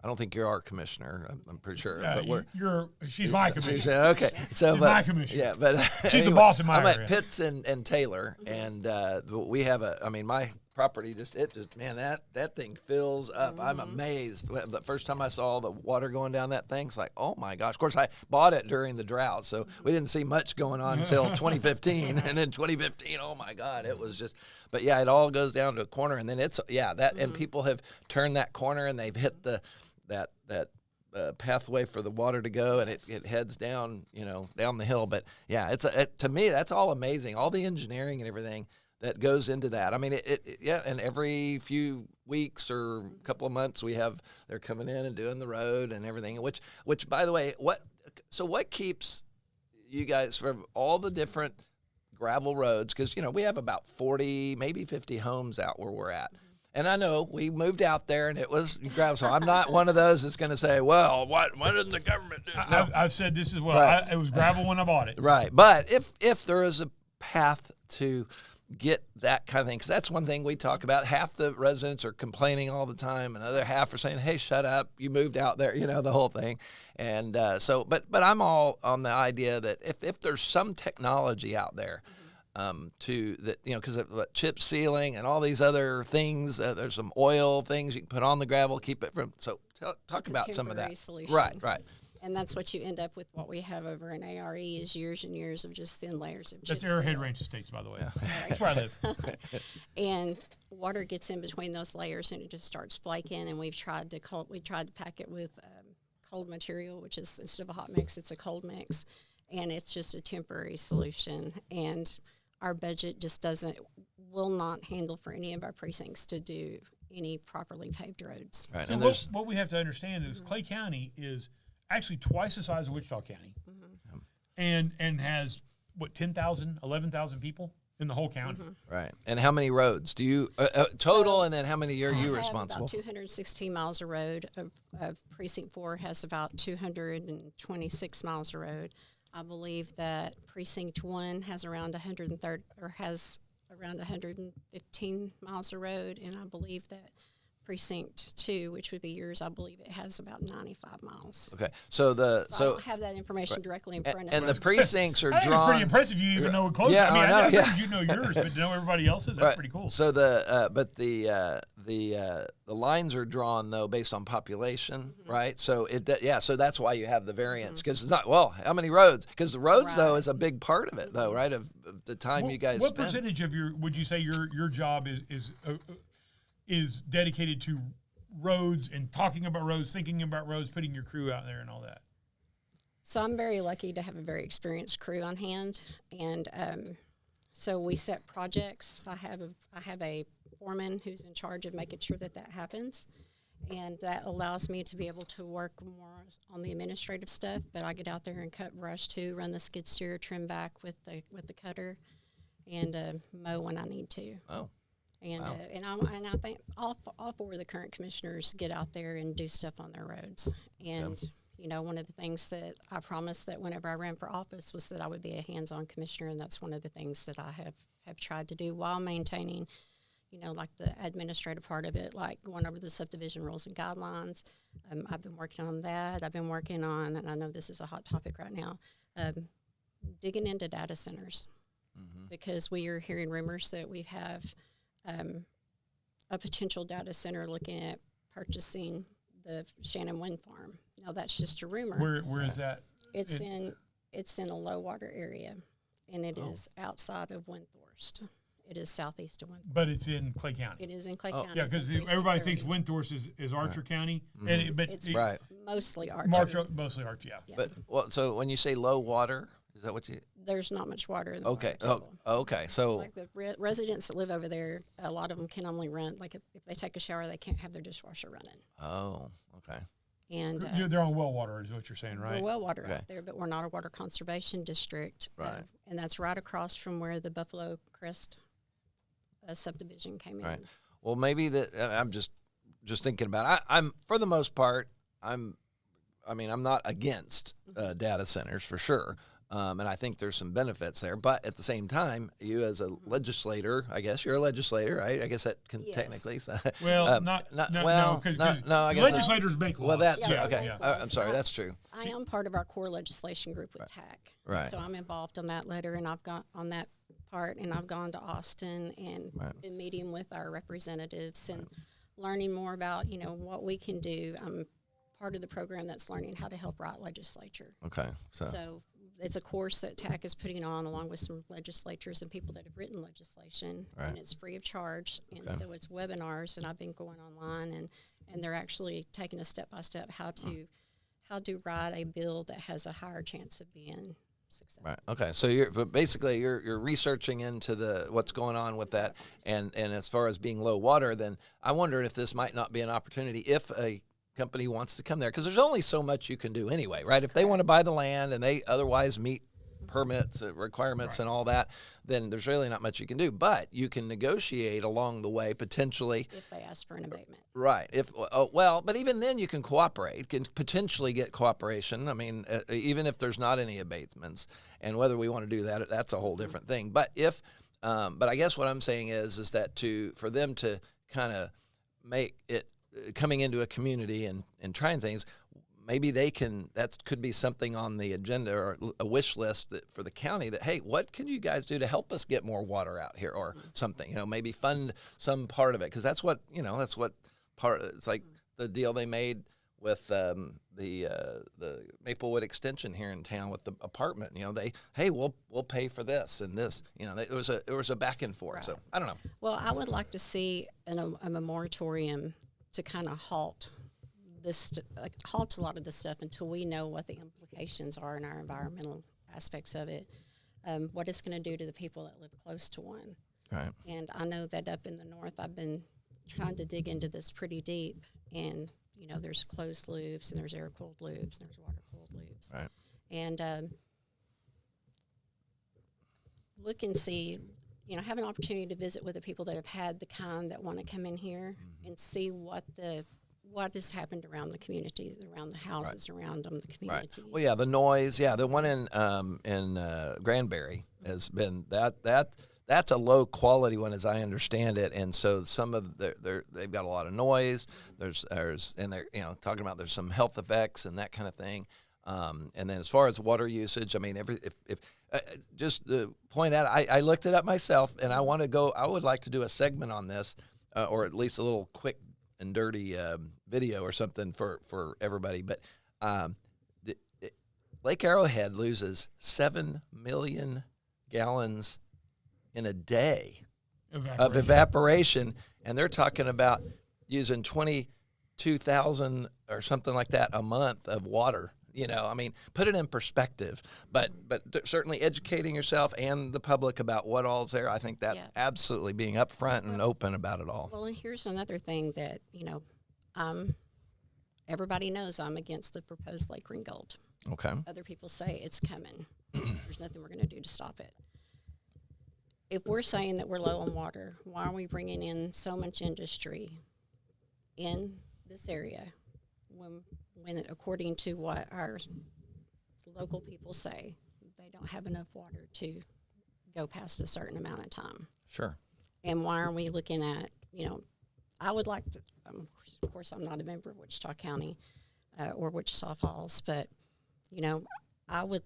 I don't think you're our commissioner. I'm pretty sure. But
she's my commissioner.
Okay. So,
She's my commissioner.
Yeah, but
She's the boss in my
I'm
area.
at Pitts and Taylor, and we have my property man, that thing fills up. I'm amazed. The first time I saw the water going down that thing, it's like, oh my gosh. Of course, I bought it during the drought, so we didn't see much going on until 2015, and then 2015, oh my God, it was just. But yeah, it all goes down to a corner, and then and people have turned that corner, and they've hit that pathway for the water to go, and it heads down, down the hill. But yeah, to me, that's all amazing. All the engineering and everything that goes into that. I mean, and every few weeks or a couple of months, they're coming in and doing the road and everything, which by the way, what keeps, you guys from all the different gravel roads, because we have about 40, maybe 50 homes out where we're at. And I know we moved out there and it was gravel, so I'm not one of those that's going to say, well, why didn't the government do it? No.
I've said this as well.
Right.
It was gravel when I bought it.
Right. But if there is a path to get that kind of thing, because that's one thing we talk about. Half the residents are complaining all the time, and the other half are saying, hey, shut up, you moved out there, the whole thing. And but I'm all on the idea that if there's some technology out there, to that, because of chip sealing and all these other things, there's some oil things you can put on the gravel, keep it from. So talk about some of that.
Solution.
Right.
And that's what you end up with. What we have over in ARE is years and years of just thin layers of chip
That's Arrowhead
seal.
Ranch Estates, by the way.
Yeah.
That's where I live.
And water gets in between those layers and it just starts flaking. And we've tried to pack it with cold material, which is, instead of a hot mix, it's a cold mix, and it's just a temporary solution. And our budget just will not handle for any of our precincts to do any properly paved roads.
Right.
So
And
what we have to understand is Clay County is actually twice the size of Wichita County, and has 10,000, 11,000 people in the whole county.
right. And how many roads do you total, and then how many are you responsible?
About 216 miles of road. Precinct 4 has about 226 miles of road. I believe that Precinct 1 has around 130 or has around 115 miles of road, and I believe that Precinct 2, which would be yours, I believe it has about 95 miles.
Okay, so
I don't have that information directly in front of me.
and the precincts are
I think it's
drawn.
pretty impressive you even know it close.
Yeah,
I mean,
I know,
I
yeah.
figured you know yours, but to know everybody else's, that's pretty cool.
So the lines are drawn though based on population, right? So so that's why you have the variance, because it's not how many roads? Because the roads though is a big part of it though, right? Of the time you guys
what
spend.
percentage of would you say your job is dedicated to roads and talking about roads, thinking about roads, putting your crew out there and all that?
So I'm very lucky to have a very experienced crew on hand, and so we set projects. I have a foreman who's in charge of making sure that happens, and that allows me to be able to work more on the administrative stuff. But I get out there and cut brush too, run the skid steer, trim back with the cutter, and mow when I need to.
Oh.
And
Wow.
And I think all four of the current commissioners get out there and do stuff on their roads. And one of the things that I promised that whenever I ran for office was that I would be a hands-on commissioner, and that's one of the things that I have tried to do while maintaining, like the administrative part of it, like going over the subdivision rules and guidelines. I've been working on that. I've been working on, and I know this is a hot topic right now, digging into data centers, because we are hearing rumors that we have a potential data center looking at purchasing the Shannon Wind Farm. Now that's just a rumor.
Where is that?
It's in a low water area, and it is outside of Windthorst. It is southeast of Windthorst.
But it's in Clay County.
It is in Clay County.
Yeah, because everybody thinks Windthorst is Archer County, but
It's
Right.
mostly Archer.
Mostly Archer, yeah.
But so when you say low water, is that what you?
There's not much water in the
Okay.
water table.
Okay. So
Like the residents that live over there, a lot of them can only run, like if they take a shower, they can't have their dishwasher running.
oh, okay.
And
They're on well water, is what you're saying, right?
we're well water
Okay.
out there, but we're not a water conservation district.
Right.
And that's right across from where the Buffalo Crest subdivision came
Right.
in.
Well, maybe that I'm just thinking about. I'm for the most part, I'm not against data centers for sure. And I think there's some benefits there. But at the same time, you as a legislator, I guess you're a legislator, right? I guess that can
Yes.
technically.
Well,
well,
because
no, I guess
legislators make laws.
well, that's
Yeah,
okay.
yeah.
I'm sorry, that's true.
I am part of our core legislation group with TAC.
Right.
So I'm involved on that letter, and I've got on that part, and I've gone to Austin and been meeting with our representatives and learning more about, what we can do. I'm part of the program that's learning how to help write legislature.
Okay,
So it's a course that TAC is putting on along with some legislators and people that have written legislation, and it's free of charge. And so it's webinars, and I've been going online, and they're actually taking a step-by-step how to write a bill that has a higher chance of being successful.
Right. Okay. So you're researching into what's going on with that, and as far as being low water, then I wonder if this might not be an opportunity if a company wants to come there, because there's only so much you can do anyway, right? If they want to buy the land and they otherwise meet permits, requirements, and all that, then there's really not much you can do. But you can negotiate along the way potentially
if they ask for an abatement.
Right. But even then you can cooperate, can potentially get cooperation. I mean, even if there's not any abatements, and whether we want to do that, that's a whole different thing. But but I guess what I'm saying is that for them to kind of make it coming into a community and trying things, maybe that could be something on the agenda or a wish list for the county that, hey, what can you guys do to help us get more water out here or something, maybe fund some part of it. Cause it's like the deal they made with the Maplewood extension here in town with the apartment, we'll pay for this and this, there was a back and forth. Right. So I don't know.
Well, I would like to see a moratorium to kind of halt a lot of this stuff until we know what the implications are in our environmental aspects of it, what it's going to do to the people that live close to one.
Right.
And I know that up in the north, I've been trying to dig into this pretty deep, and there's closed loops and there's air-cooled loops and there's water-cooled loops.
Right.
And look and see, have an opportunity to visit with the people that have had the kind that want to come in here and see what has happened around the communities, around the houses, around them, the communities.
Right. Well, yeah, the noise. Yeah, the one in Granbury has been that's a low quality one, as I understand it, and so some of they've got a lot of noise. There's and they're talking about there's some health effects and that kind of thing. And then as far as water usage, I mean, if just to point out, I looked it up myself, and I would like to do a segment on this, or at least a little quick and dirty video or something for everybody. But Lake Arrowhead loses 7 million gallons in a day of evaporation, and they're talking about using 22,000 or something like that a month of water. I mean, put it in perspective, but certainly educating yourself and the public about what all's there. I think that's absolutely being upfront and open about it all.
Well, and here's another thing that, everybody knows I'm against the proposed Lake Ringgold.
Okay.
Other people say it's coming. There's nothing we're going to do to stop it. If we're saying that we're low on water, why are we bringing in so much industry in this area when according to what our local people say, they don't have enough water to go past a certain amount of time?
Sure.
And why are we looking at, I would like to, of course, I'm not a member of Wichita County or Wichita Falls, but, I would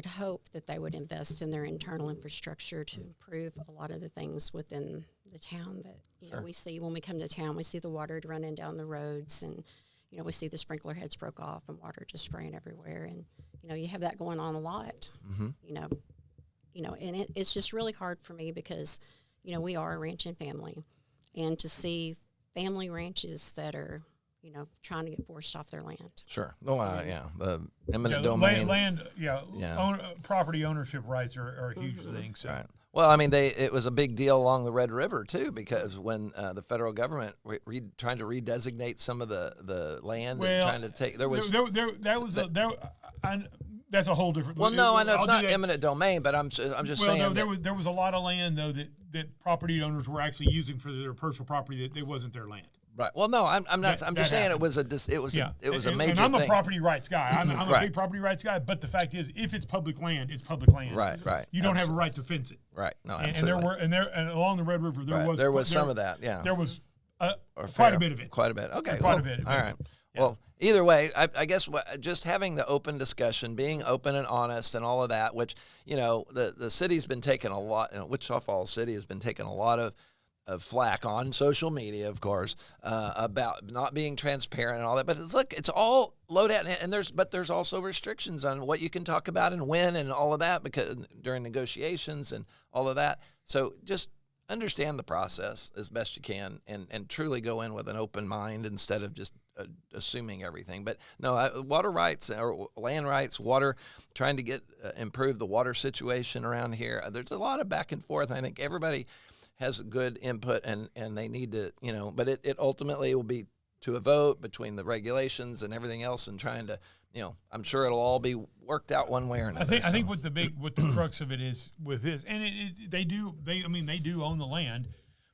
hope that they would invest in their internal infrastructure to improve a lot of the things within the town that, we see when we come to town. We see the water running down the roads, and, we see the sprinkler heads broke off and water just spraying everywhere. And, you have that going on a lot, and it's just really hard for me because, we are a ranching family, and to see family ranches that are, trying to get forced off their land.
Sure. Oh, the eminent domain.
Property ownership rights are a huge thing. So.
Right. Well, I mean, it was a big deal along the Red River too, because when the federal government trying to redesignate some of the land and trying to take
that's a whole different.
Well, no, I know it's not eminent domain, but I'm just saying.
No, there was a lot of land though that property owners were actually using for their personal property that wasn't their land.
Right. Well, no, I'm not. I'm just saying it was a major.
And I'm
thing.
a property rights guy. I'm a big property rights guy. But the fact is, if it's public land, it's public land.
Right.
You don't have a right to fence it.
Right. No, absolutely.
And along the Red River
there was some of that. Yeah.
There was quite a bit of it.
Quite a bit. Okay.
Quite a bit.
All right. Yeah. Well, either way, I guess just having the open discussion, being open and honest, and all of that, which the city's been taking a lot. Wichita Falls City has been taking a lot of flack on social media, of course, about not being transparent and all that. But it's all low down, and there's also restrictions on what you can talk about and when and all of that, because during negotiations and all of that. So just understand the process as best you can, and truly go in with an open mind instead of just assuming everything. But no, water rights or land rights, water, trying to improve the water situation around here. There's a lot of back and forth. I think everybody has good input, and they need to, but it ultimately will be to a vote between the regulations and everything else, and trying to, I'm sure it'll all be worked out one way or another.
I think what the crux of it is with this, and they do own the land,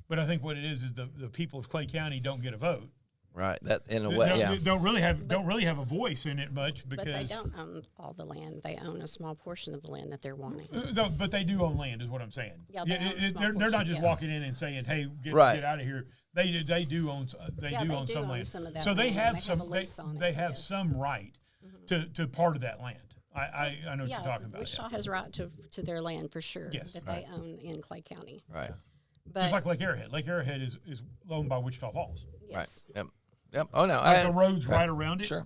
but I think what it is the people of Clay County don't get a vote.
Right. That in a way,
They don't really have a voice in it much because.
But they don't own all the land. They own a small portion of the land that they're wanting.
But they do own land, is what I'm saying.
Yeah, they're
not just walking in and saying, "Hey, get out of here." They do own some land.
Some of that
so they
land.
have they have some right to part of that land. I know what you're talking about.
Wichita has right to their land for sure.
Yes.
That they own in Clay County.
Right.
But
just like Lake Arrowhead. Lake Arrowhead is owned by Wichita Falls.
yes.
Right. Yep. Oh no.
The roads right around it.
Sure.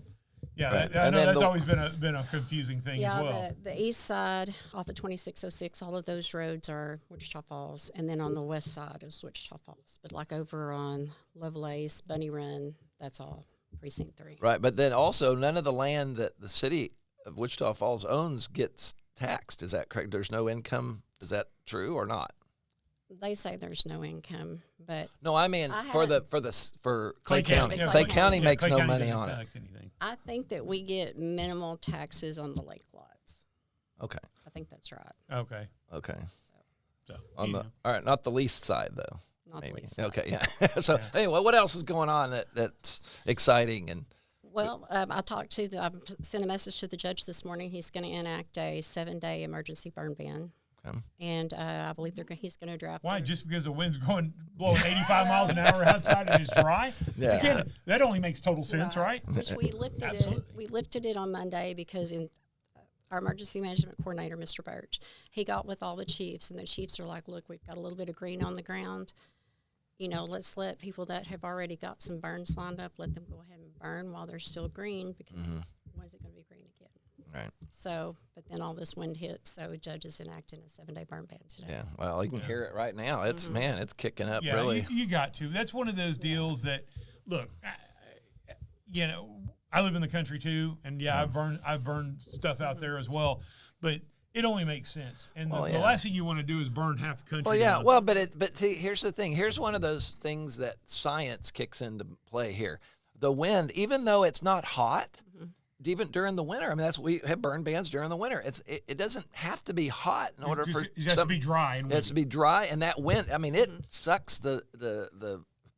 Yeah,
Right.
I
And
know
then
that's always been a confusing thing as well.
Yeah, the east side off of 2606, all of those roads are Wichita Falls, and then on the west side is Wichita Falls. But like over on Lovelace, Bunny Run, that's all Precinct 3.
Right, but then also none of the land that the city of Wichita Falls owns gets taxed. Is that correct? There's no income. Is that true or not?
They say there's no income, but
No, I mean for Clay County.
Yeah,
Clay County makes
Clay
no
County
money
doesn't
on it.
collect anything.
I think that we get minimal taxes on the lake lots.
Okay.
I think that's right.
Okay.
Okay.
So
On the all right, not the least side though.
Not the
Maybe.
least side.
Okay. Yeah. So anyway, what else is going on that's exciting and?
Well, I sent a message to the judge this morning. He's going to enact a 7-day emergency burn ban.
Okay.
And I believe he's going to draft.
Why? Just because the wind's blowing 85 miles an hour outside and it's dry?
Yeah.
That only makes total sense, right?
Which we lifted it.
Absolutely.
We lifted it on Monday because our emergency management coordinator, Mr. Birch, he got with all the chiefs, and the chiefs are like, "Look, we've got a little bit of green on the ground. Let's let people that have already got some burns lined up, let them go ahead and burn while they're still green, because when's it going to be green again?"
Right.
So, but then all this wind hit, so judge is enacting a 7-day burn ban today.
Yeah. Well, you can hear it right now. It's it's kicking up
Yeah,
really.
you got to. That's one of those deals that, look, I live in the country too, and I've burned stuff out there as well, but it only makes sense. And the last thing you want to do is burn half the country.
Well, yeah.
down.
Well, but see, here's the thing. Here's one of those things that science kicks into play here. The wind, even though it's not hot, even during the winter. I mean, we have burn bans during the winter. It doesn't have to be hot in order for
it has to be dry.
It has to be dry, and that wind. I mean, it sucks the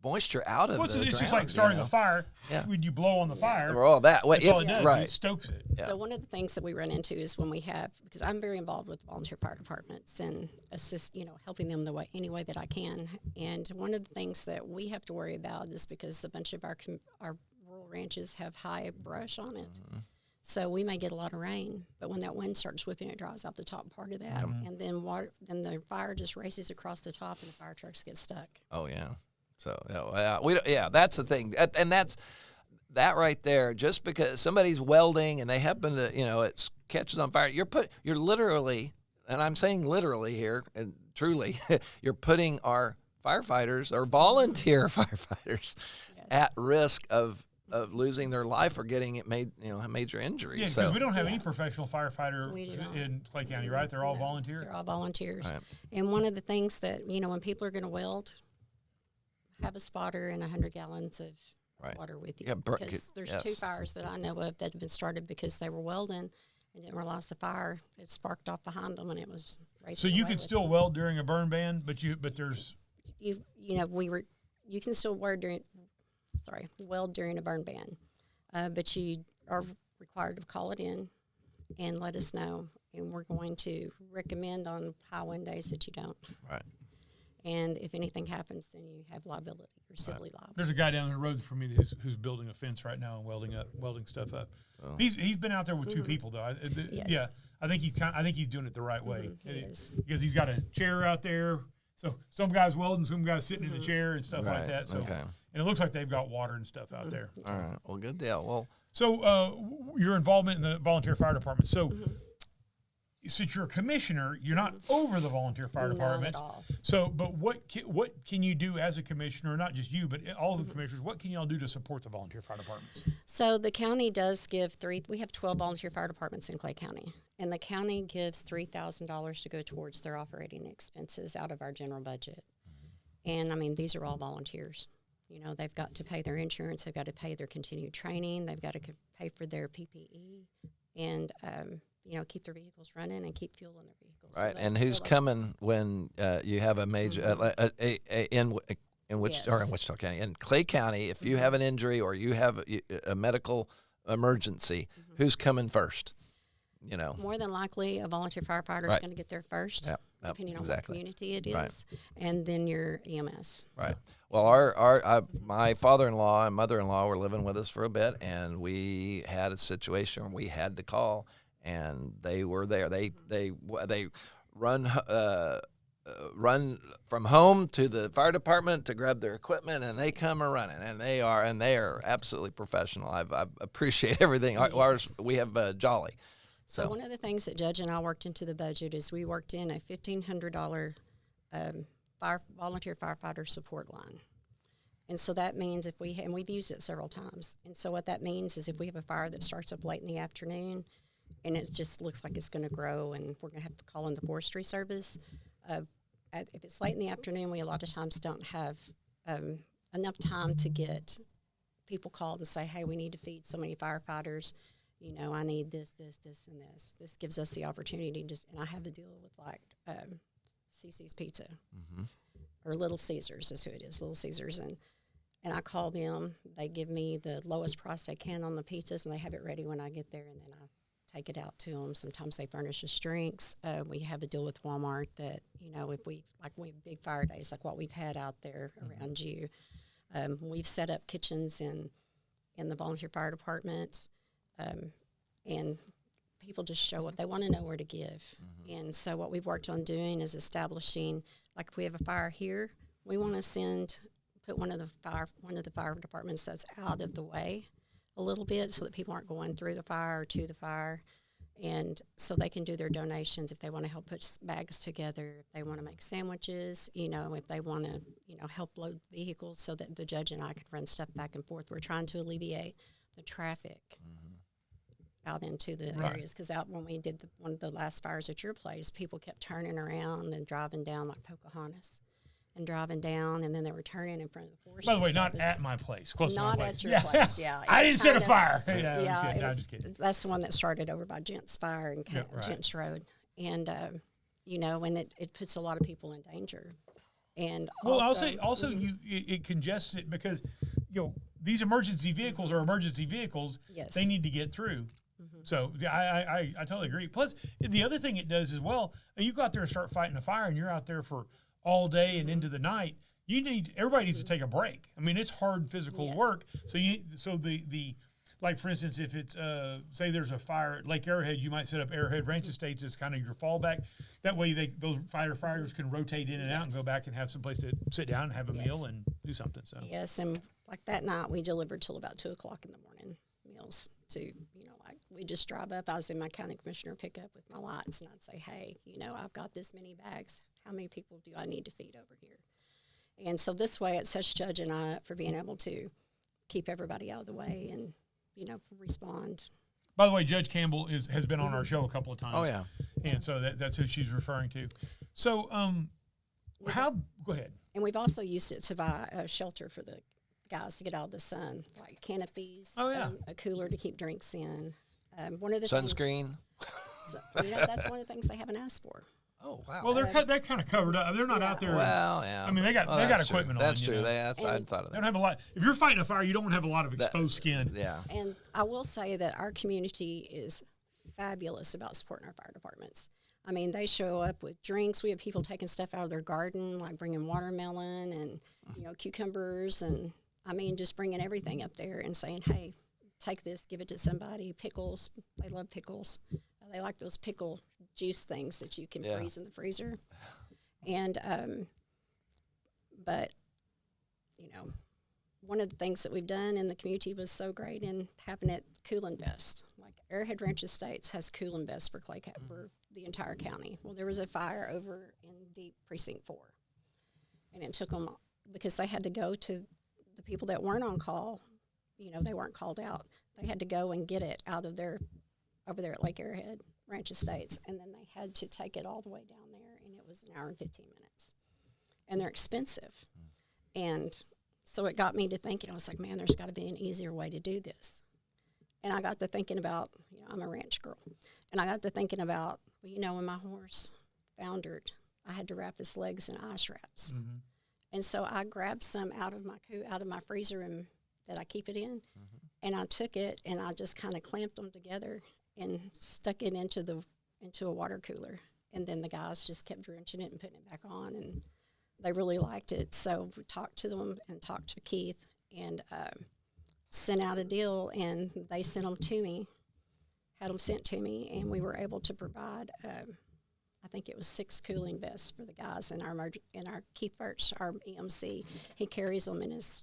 moisture out of the ground.
It's just like starting a fire.
Yeah.
When you blow on the fire,
or all that.
that's all it does.
Right.
It stokes it.
Yeah.
So one of the things that we run into is when we have, because I'm very involved with volunteer fire departments and assist, helping them any way that I can. And one of the things that we have to worry about is because a bunch of our rural ranches have high brush on it. So we may get a lot of rain, but when that wind starts whipping, it dries out the top part of that, and then the fire just races across the top, and the fire trucks get stuck.
Oh yeah. So that's the thing, and that's that right there. Just because somebody's welding and they happen to, it catches on fire, you're literally, and I'm saying literally here, and truly, you're putting our firefighters or volunteer firefighters at risk of losing their life or getting it major injuries.
Yeah, because we don't have any professional firefighter in Clay County, right? They're all volunteer.
They're all volunteers.
Right.
And one of the things that when people are going to weld, have a spotter and 100 gallons of water with you.
Yeah,
because there's 2 fires that I know of that have been started because they were welding and didn't realize the fire had sparked off behind them, and it was racing.
So you could still weld during a burn ban, but there's
you can still weld during a burn ban, but you are required to call it in and let us know, and we're going to recommend on high wind days that you don't.
Right.
And if anything happens, then you have liability or civilly liable.
There's a guy down the road from me who's building a fence right now and welding stuff up. So. He's been out there with 2 people though.
Yes.
Yeah, I think he's doing it the right way.
He is.
Because he's got a chair out there. So some guys welding, some guys sitting in the chair and stuff like that. So and it looks like they've got water and stuff out there.
All right. Well, good deal. Well,
so your involvement in the volunteer fire department. So. Since you're a commissioner, you're not over the volunteer fire departments.
Not at all.
So, but what can you do as a commissioner? Not just you, but all the commissioners. What can y'all do to support the volunteer fire departments?
So the county does give we have 12 volunteer fire departments in Clay County, and the county gives $3,000 to go towards their operating expenses out of our general budget. And I mean, these are all volunteers. You know, they've got to pay their insurance, they've got to pay their continued training, they've got to pay for their PPE, and you know, keep their vehicles running and keep fuel in their vehicles.
Right,
So
and who's coming when you have a major in Wichita, or in Wichita County, in Clay County? If you have an injury or you have a medical emergency, who's coming first? You know,
more than likely, a volunteer firefighter is
Right.
going to get there first,
Yep,
depending on
exactly.
what community it is,
Right.
and then your EMS.
Right. Well, my father-in-law and mother-in-law were living with us for a bit, and we had a situation where we had to call, and they were there. They run from home to the fire department to grab their equipment, and they come a running, and they are absolutely professional. I appreciate everything. We have Jolly.
So one of the things that Judge and I worked into the budget is we worked in a $1,500 volunteer firefighter support line. And so that means and we've used it several times. And so what that means is if we have a fire that starts up late in the afternoon and it just looks like it's going to grow and we're going to have to call in the forestry service, if it's late in the afternoon, we a lot of times don't have enough time to get people called and say, hey, we need to feed so many firefighters. You know, I need this, and this. This gives us the opportunity and I have to deal with like CC's Pizza or Little Caesars is who it is, Little Caesars. And I call them. They give me the lowest price they can on the pizzas, and they have it ready when I get there, and then I take it out to them. Sometimes they furnish us drinks. We have a deal with Walmart that, you know, if we have big fire days like what we've had out there around you, we've set up kitchens in the volunteer fire departments. And people just show up. They want to know where to give. And so what we've worked on doing is establishing, like if we have a fire here, we want to put one of the fire departments that's out of the way a little bit so that people aren't going through the fire or to the fire. And so they can do their donations if they want to help put bags together, if they want to make sandwiches, you know, if they want to, you know, help load vehicles so that the judge and I can run stuff back and forth. We're trying to alleviate the traffic out into the areas, because out when we did one of the last fires at your place, people kept turning around and driving down like Pocahontas and driving down, and then they were turning in front of the forest.
By the way, not at my place, close to my
Not
place.
at your place, yeah.
I didn't set a fire.
I'm
just kidding.
That's the one that started over by Gents Fire and Gents Road. And, you know, and it puts a lot of people in danger. And
well, also it congests it because, you know, these emergency vehicles are emergency vehicles.
Yes.
They need to get through. So I totally agree. Plus, the other thing it does as well, you go out there and start fighting a fire, and you're out there for all day and into the night. Everybody needs to take a break. I mean, it's hard physical work. So the like for instance, if it's say there's a fire at Lake Arrowhead, you might set up Arrowhead Ranch Estates as kind of your fallback. That way, those firefighters can rotate in and out and go back and have some place to sit down and have a meal and do something. So
yes, and like that night we delivered till about 2:00 in the morning meals to, you know, like we just drive up. I was in my county commissioner pickup with my lights, and I'd say, hey, you know, I've got this many bags. How many people do I need to feed over here? And so this way it sets Judge and I up for being able to keep everybody out of the way and, you know, respond.
By the way, Judge Campbell has been on our show a couple of times.
Oh, yeah.
And so that's who she's referring to. So go ahead.
And we've also used it to buy a shelter for the guys to get out of the sun, like canopies, a cooler to keep drinks in. One of the
sunscreen.
You know, that's one of the things they haven't asked for.
Oh wow!
Well, they're kind of covered up. They're not out there.
Well, yeah.
I mean, they got equipment on.
That's true.
You know?
I hadn't thought of that.
They don't have a lot. If you're fighting a fire, you don't want to have a lot of exposed skin.
Yeah.
And I will say that our community is fabulous about supporting our fire departments. I mean, they show up with drinks. We have people taking stuff out of their garden, like bringing watermelon and, you know, cucumbers, and I mean, just bringing everything up there and saying, hey, take this, give it to somebody. Pickles, they love pickles. They like those pickle juice things that you can freeze in the freezer. And, but, you know, one of the things that we've done in the community was so great in having it Cool Invest. Like Arrowhead Ranch Estates has Cool Invest for for the entire county. Well, there was a fire over in Deep Precinct 4. And it took them, because they had to go to the people that weren't on call, you know, they weren't called out. They had to go and get it out of over there at Lake Arrowhead Ranch Estates, and then they had to take it all the way down there, and it was an hour and 15 minutes. And they're expensive. And, So it got me to thinking. I was like, man, there's got to be an easier way to do this. And I got to thinking about, I'm a ranch girl, and I got to thinking about, when my horse foundered, I had to wrap his legs in ice wraps. Mm-hmm. And so I grabbed some out of my freezer and that I keep it in, and I took it and I just kind of clamped them together and stuck it into a water cooler. And then the guys just kept drenching it and putting it back on, and they really liked it. So we talked to them and talked to Keith and sent out a deal, and they sent them to me, had them sent to me, and we were able to provide, I think it was 6 cooling vests for the guys. And our Keith Birch, our EMC, he carries them in his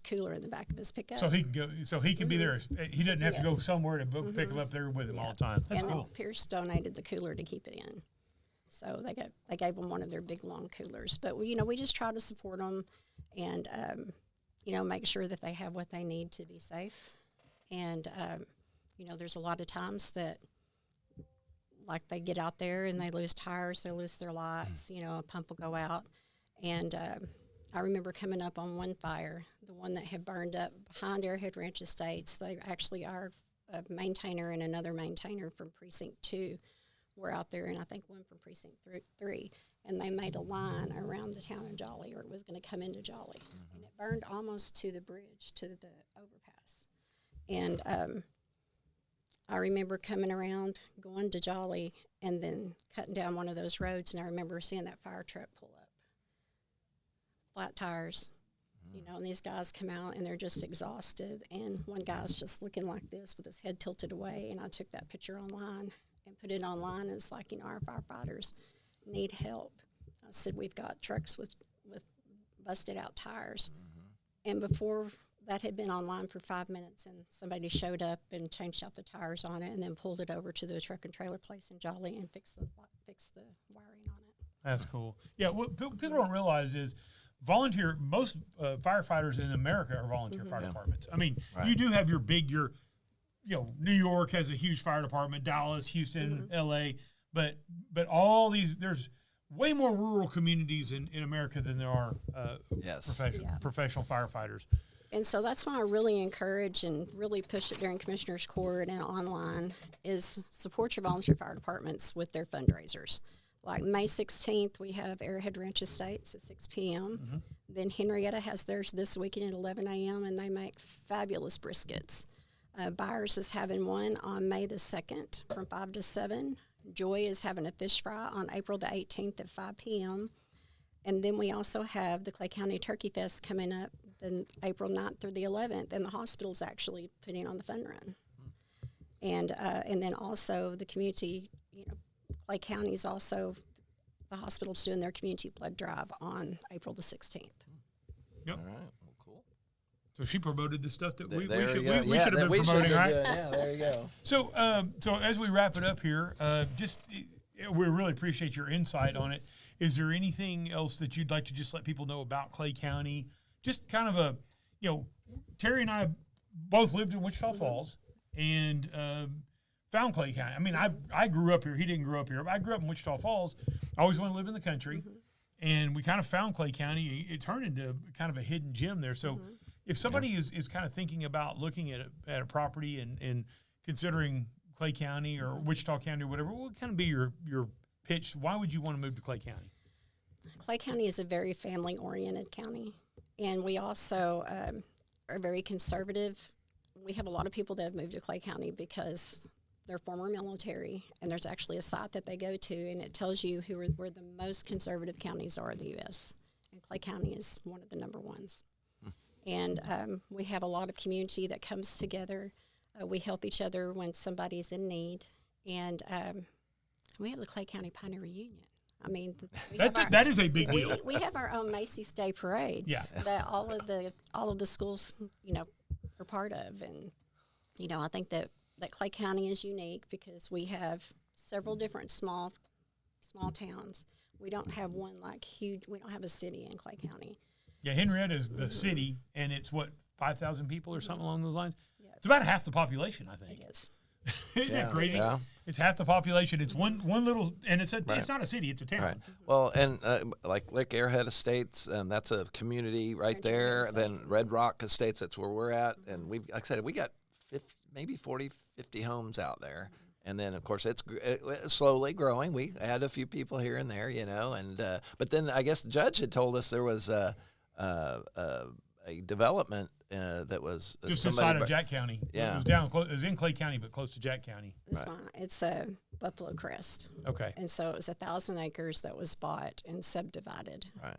cooler in the back of his pickup.
So he can go. So he can be there. He doesn't have to go somewhere to pick them up there with him all the time. That's cool.
Pierce donated the cooler to keep it in. So they gave them one of their big long coolers. But we just try to support them, and make sure that they have what they need to be safe. And there's a lot of times that, like, they get out there and they lose tires, they lose their lights. A pump will go out, and I remember coming up on one fire, the one that had burned up behind Airhead Ranch Estates. They actually are a maintainer and another maintainer from Precinct 2 were out there, and I think one from Precinct 3, and they made a line around the town of Jolly, or it was going to come into Jolly, and it burned almost to the bridge, to the overpass. And I remember coming around, going to Jolly, and then cutting down one of those roads, and I remember seeing that fire truck pull up, flat tires, and these guys come out, and they're just exhausted, and one guy's just looking like this with his head tilted away, and I took that picture online and put it online. It's like, our firefighters need help. I said, we've got trucks with busted out tires. And before that had been online for 5 minutes, and somebody showed up and changed out the tires on it and then pulled it over to the truck and trailer place in Jolly and fixed the wiring on it.
That's cool. Yeah, what people don't realize is most firefighters in America are volunteer fire departments. I mean, you do have your New York has a huge fire department, Dallas, Houston, L.A., but all these, there's way more rural communities in America than there are professional firefighters.
And so that's why I really encourage and really push it during Commissioner's Court and online is support your volunteer fire departments with their fundraisers. Like May 16th, we have Airhead Ranch Estates at 6 p.m. Then Henrietta has theirs this weekend at 11 a.m., and they make fabulous briskets. Byers is having one on May the 2nd from 5 to 7. Joy is having a fish fry on April the 18th at 5 p.m. And then we also have the Clay County Turkey Fest coming up then April 9th through the 11th, and the hospital's actually putting on the fun run. And then also the community, Clay County's also, the hospital's doing their community blood drive on April the 16th.
Yep.
All right. Well, cool.
So she promoted the stuff that we should
There
have
you go.
been promoting, right?
Yeah, there you go.
So as we wrap it up here, we really appreciate your insight on it. Is there anything else that you'd like to just let people know about Clay County? Just kind of Terry and I both lived in Wichita Falls and found Clay County. I mean, I grew up here. He didn't grow up here, but I grew up in Wichita Falls. I always wanted to live in the country. And we kind of found Clay County. It turned into kind of a hidden gem there. So if somebody is kind of thinking about looking at a property and considering Clay County or Wichita County or whatever, what would kind of be your pitch? Why would you want to move to Clay County?
Clay County is a very family-oriented county, and we also are very conservative. We have a lot of people that have moved to Clay County because they're former military, and there's actually a site that they go to, and it tells you where the most conservative counties are in the U.S., and Clay County is one of the number ones. And we have a lot of community that comes together. We help each other when somebody's in need, and we have the Clay County Pioneer Reunion. I mean,
that is a big deal.
We have our own Macy's Day Parade.
Yeah.
That all of the schools, are part of, and I think that Clay County is unique because we have several different small towns. We don't have one huge. We don't have a city in Clay County.
Yeah, Henrietta is the city, and it's 5,000 people or something along those lines. Yeah. It's about half the population, I think.
It is.
Isn't that crazy?
Yeah.
It's half the population. It's one little, and it's not a city. It's a town.
Right. Well, and like Lick Airhead Estates, that's a community right there. Then Red Rock Estates, that's where we're at. And we've, like I said, we got 50, maybe 40, 50 homes out there. And then, of course, it's slowly growing. We add a few people here and there, and but then I guess the judge had told us there was a development that was
just inside of Jack County.
Yeah,
it was in Clay County, but close to Jack County.
It's Buffalo Crest.
Okay.
And so it was 1,000 acres that was bought and subdivided.
Right.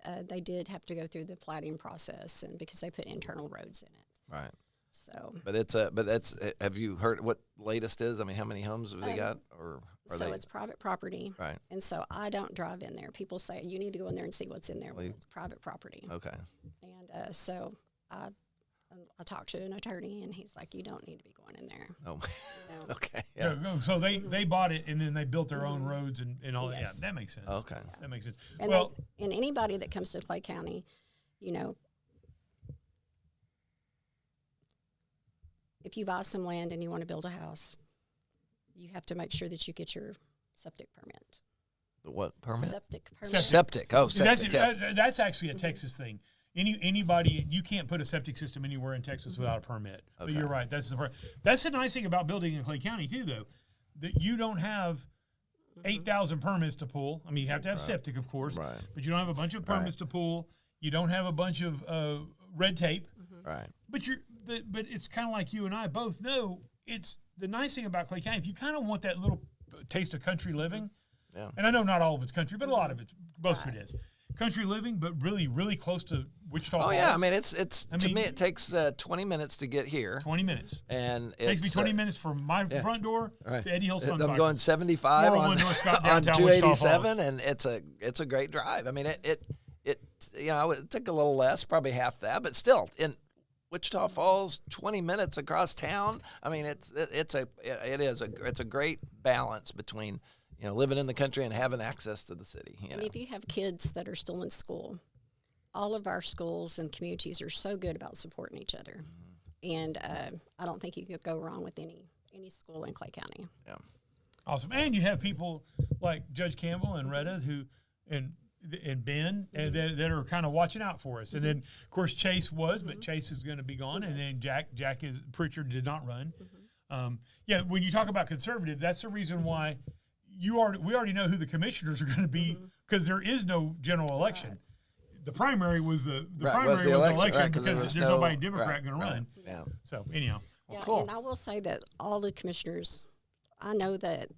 And they did have to go through the plating process, and because they put internal roads in it.
Right.
So.
But have you heard what latest is? I mean, how many homes have they got, or are
it's private property.
Right.
And so I don't drive in there. People say you need to go in there and see what's in there. Well, it's private property.
Okay.
And so I talked to an attorney, and he's like, you don't need to be going in there.
Oh. Okay.
Yeah. So they bought it, and then they built their own roads and all that.
Yes.
Yeah, that makes sense.
Okay.
That makes sense.
And and anybody that comes to Clay County, if you buy some land and you want to build a house, you have to make sure that you get your septic permit.
The what permit?
Septic permit.
Septic. Oh, septic.
That's actually a Texas thing. Anybody, you can't put a septic system anywhere in Texas without a permit. Okay. But you're right. That's the nice thing about building in Clay County too, though, that you don't have 8,000 permits to pull. I mean, you have to have septic, of course,
right.
But you don't have a bunch of permits to pull. You don't have a bunch of red tape.
Right.
But it's kind of like you and I both know. It's the nice thing about Clay County. If you kind of want that little taste of country living, and I know not all of it's country, but a lot of it, most of it is country living, but really, really close to Wichita Falls.
Oh yeah, I mean to me it takes 20 minutes to get here.
20 minutes,
and it
takes me 20 minutes from my front door to Eddie Hill's front.
I'm going 75 on 287, and it's a great drive. I mean it took a little less, probably half that, but still in Wichita Falls, 20 minutes across town. I mean it's a great balance between living in the country and having access to the city.
And if you have kids that are still in school, all of our schools and communities are so good about supporting each other. And I don't think you could go wrong with any school in Clay County.
Yeah.
Awesome. And you have people like Judge Campbell and Reta and Ben that are kind of watching out for us. And then, of course, Chase but Chase is going to be gone. And then Jack Pritchard did not run. When you talk about conservative, that's the reason why we already know who the commissioners are going to be, because there is no general election. Right. The primary was the election because there's nobody Democrat going to run.
Yeah.
So anyhow,
cool.
And I will say that all the commissioners, I know that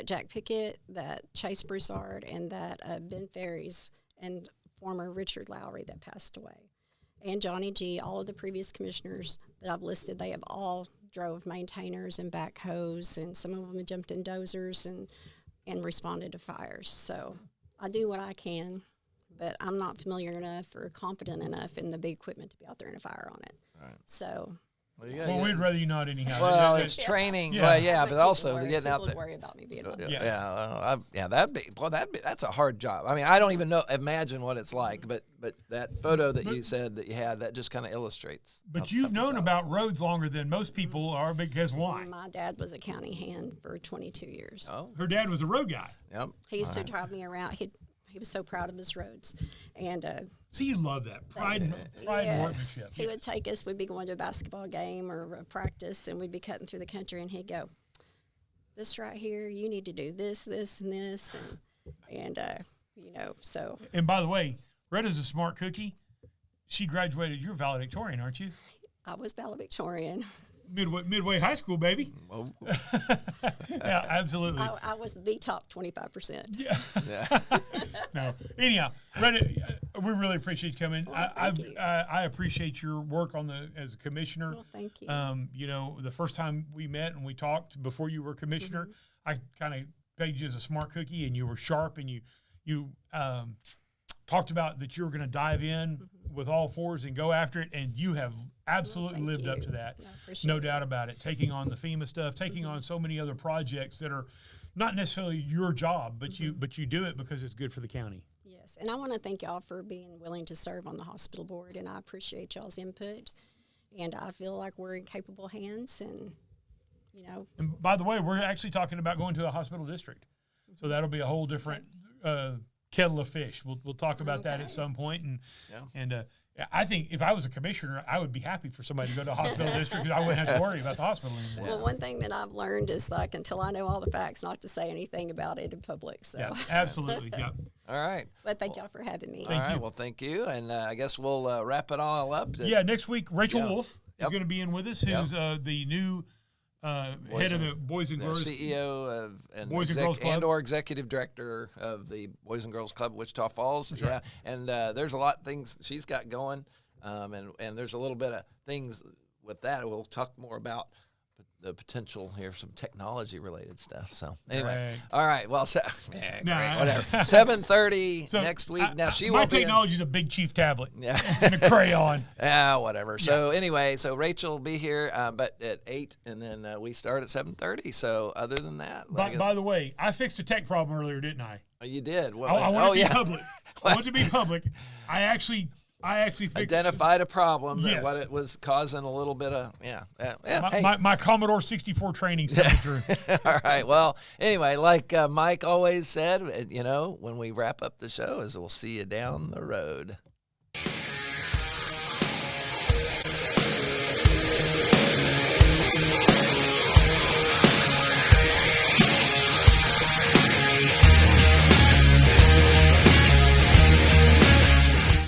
Jack Pickett, that Chase Broussard, and that Ben Ferries, and former Richard Lowry that passed away, and Johnny G. All of the previous commissioners that I've listed, they have all drove maintainers and backhoes, and some of them jumped in dozers and responded to fires. So I do what I can, but I'm not familiar enough or confident enough in the big equipment to be out there in a fire on it. Right. So.
Well, we'd rather you not anyhow.
Well, it's training. Yeah. Well, but also getting out there.
Worry about me being on
that's a hard job. I mean, I don't even imagine what it's like, but that photo that you said that you had, that just kind of illustrates.
But you've known about roads longer than most people are, because why?
My dad was a county hand for 22 years.
Oh.
Her dad was a road guy.
Yep.
He used to drive me around. He was so proud of his roads, and
see, you love that pride and workmanship.
He would take us. We'd be going to a basketball game or a practice, and we'd be cutting through the country, and he'd go, "This right here, you need to do this, this, and this," and so.
And by the way, Reta's a smart cookie. She graduated. You're valedictorian, aren't you?
I was valedictorian.
Midway High School, baby. Yeah, absolutely.
I was the top 25%.
Yeah. No. Anyhow, Reta, we really appreciate you coming.
Well,
I appreciate your work as a commissioner.
Well, thank you.
The first time we met and we talked before you were commissioner, I kind of pegged you as a smart cookie, and you were sharp, and you talked about that you were going to dive in with all fours and go after it, and you have absolutely lived up to that. No doubt about it. Taking on the FEMA stuff, taking on so many other projects that are not necessarily your job, but you do it because it's good for the county.
Yes, and I want to thank y'all for being willing to serve on the hospital board, and I appreciate y'all's input, and I feel like we're in capable hands, and
And by the way, we're actually talking about going to a hospital district, so that'll be a whole different kettle of fish. We'll talk about that at some point, and I think if I was a commissioner, I would be happy for somebody to go to a hospital district because I wouldn't have to worry about the hospital anymore.
Well, one thing that I've learned is like until I know all the facts, not to say anything about it in public. So
yeah, absolutely, yeah.
All right.
But thank y'all for having me.
All right. Well, thank you, and I guess we'll wrap it all up.
Yeah, next week Rachel Wolf is going to be in with us, who's the new head of the Boys and Girls
CEO of and
Boys and Girls Club,
and/or executive director of the Boys and Girls Club, Wichita Falls.
That's
yeah,
right.
And there's a lot of things she's got going, and there's a little bit of things with that. We'll talk more about the potential here, some technology related stuff. So anyway, all right. Well, great, whatever. 7:30 next week. Now she
my
won't be
technology is a big Chief tablet,
yeah,
and a crayon.
Yeah, whatever. So anyway, so Rachel will be here, but at 8, and then we start at 7:30. So other than that,
By the way, I fixed a tech problem earlier, didn't I?
Oh, you did. Well,
I want to be public. I want to be public. I actually fixed
identified a problem that
Yes.
what it was causing a little bit of
my Commodore 64 training's coming through.
All right. Well, anyway, like Mike always said, when we wrap up the show, is we'll see you down the road.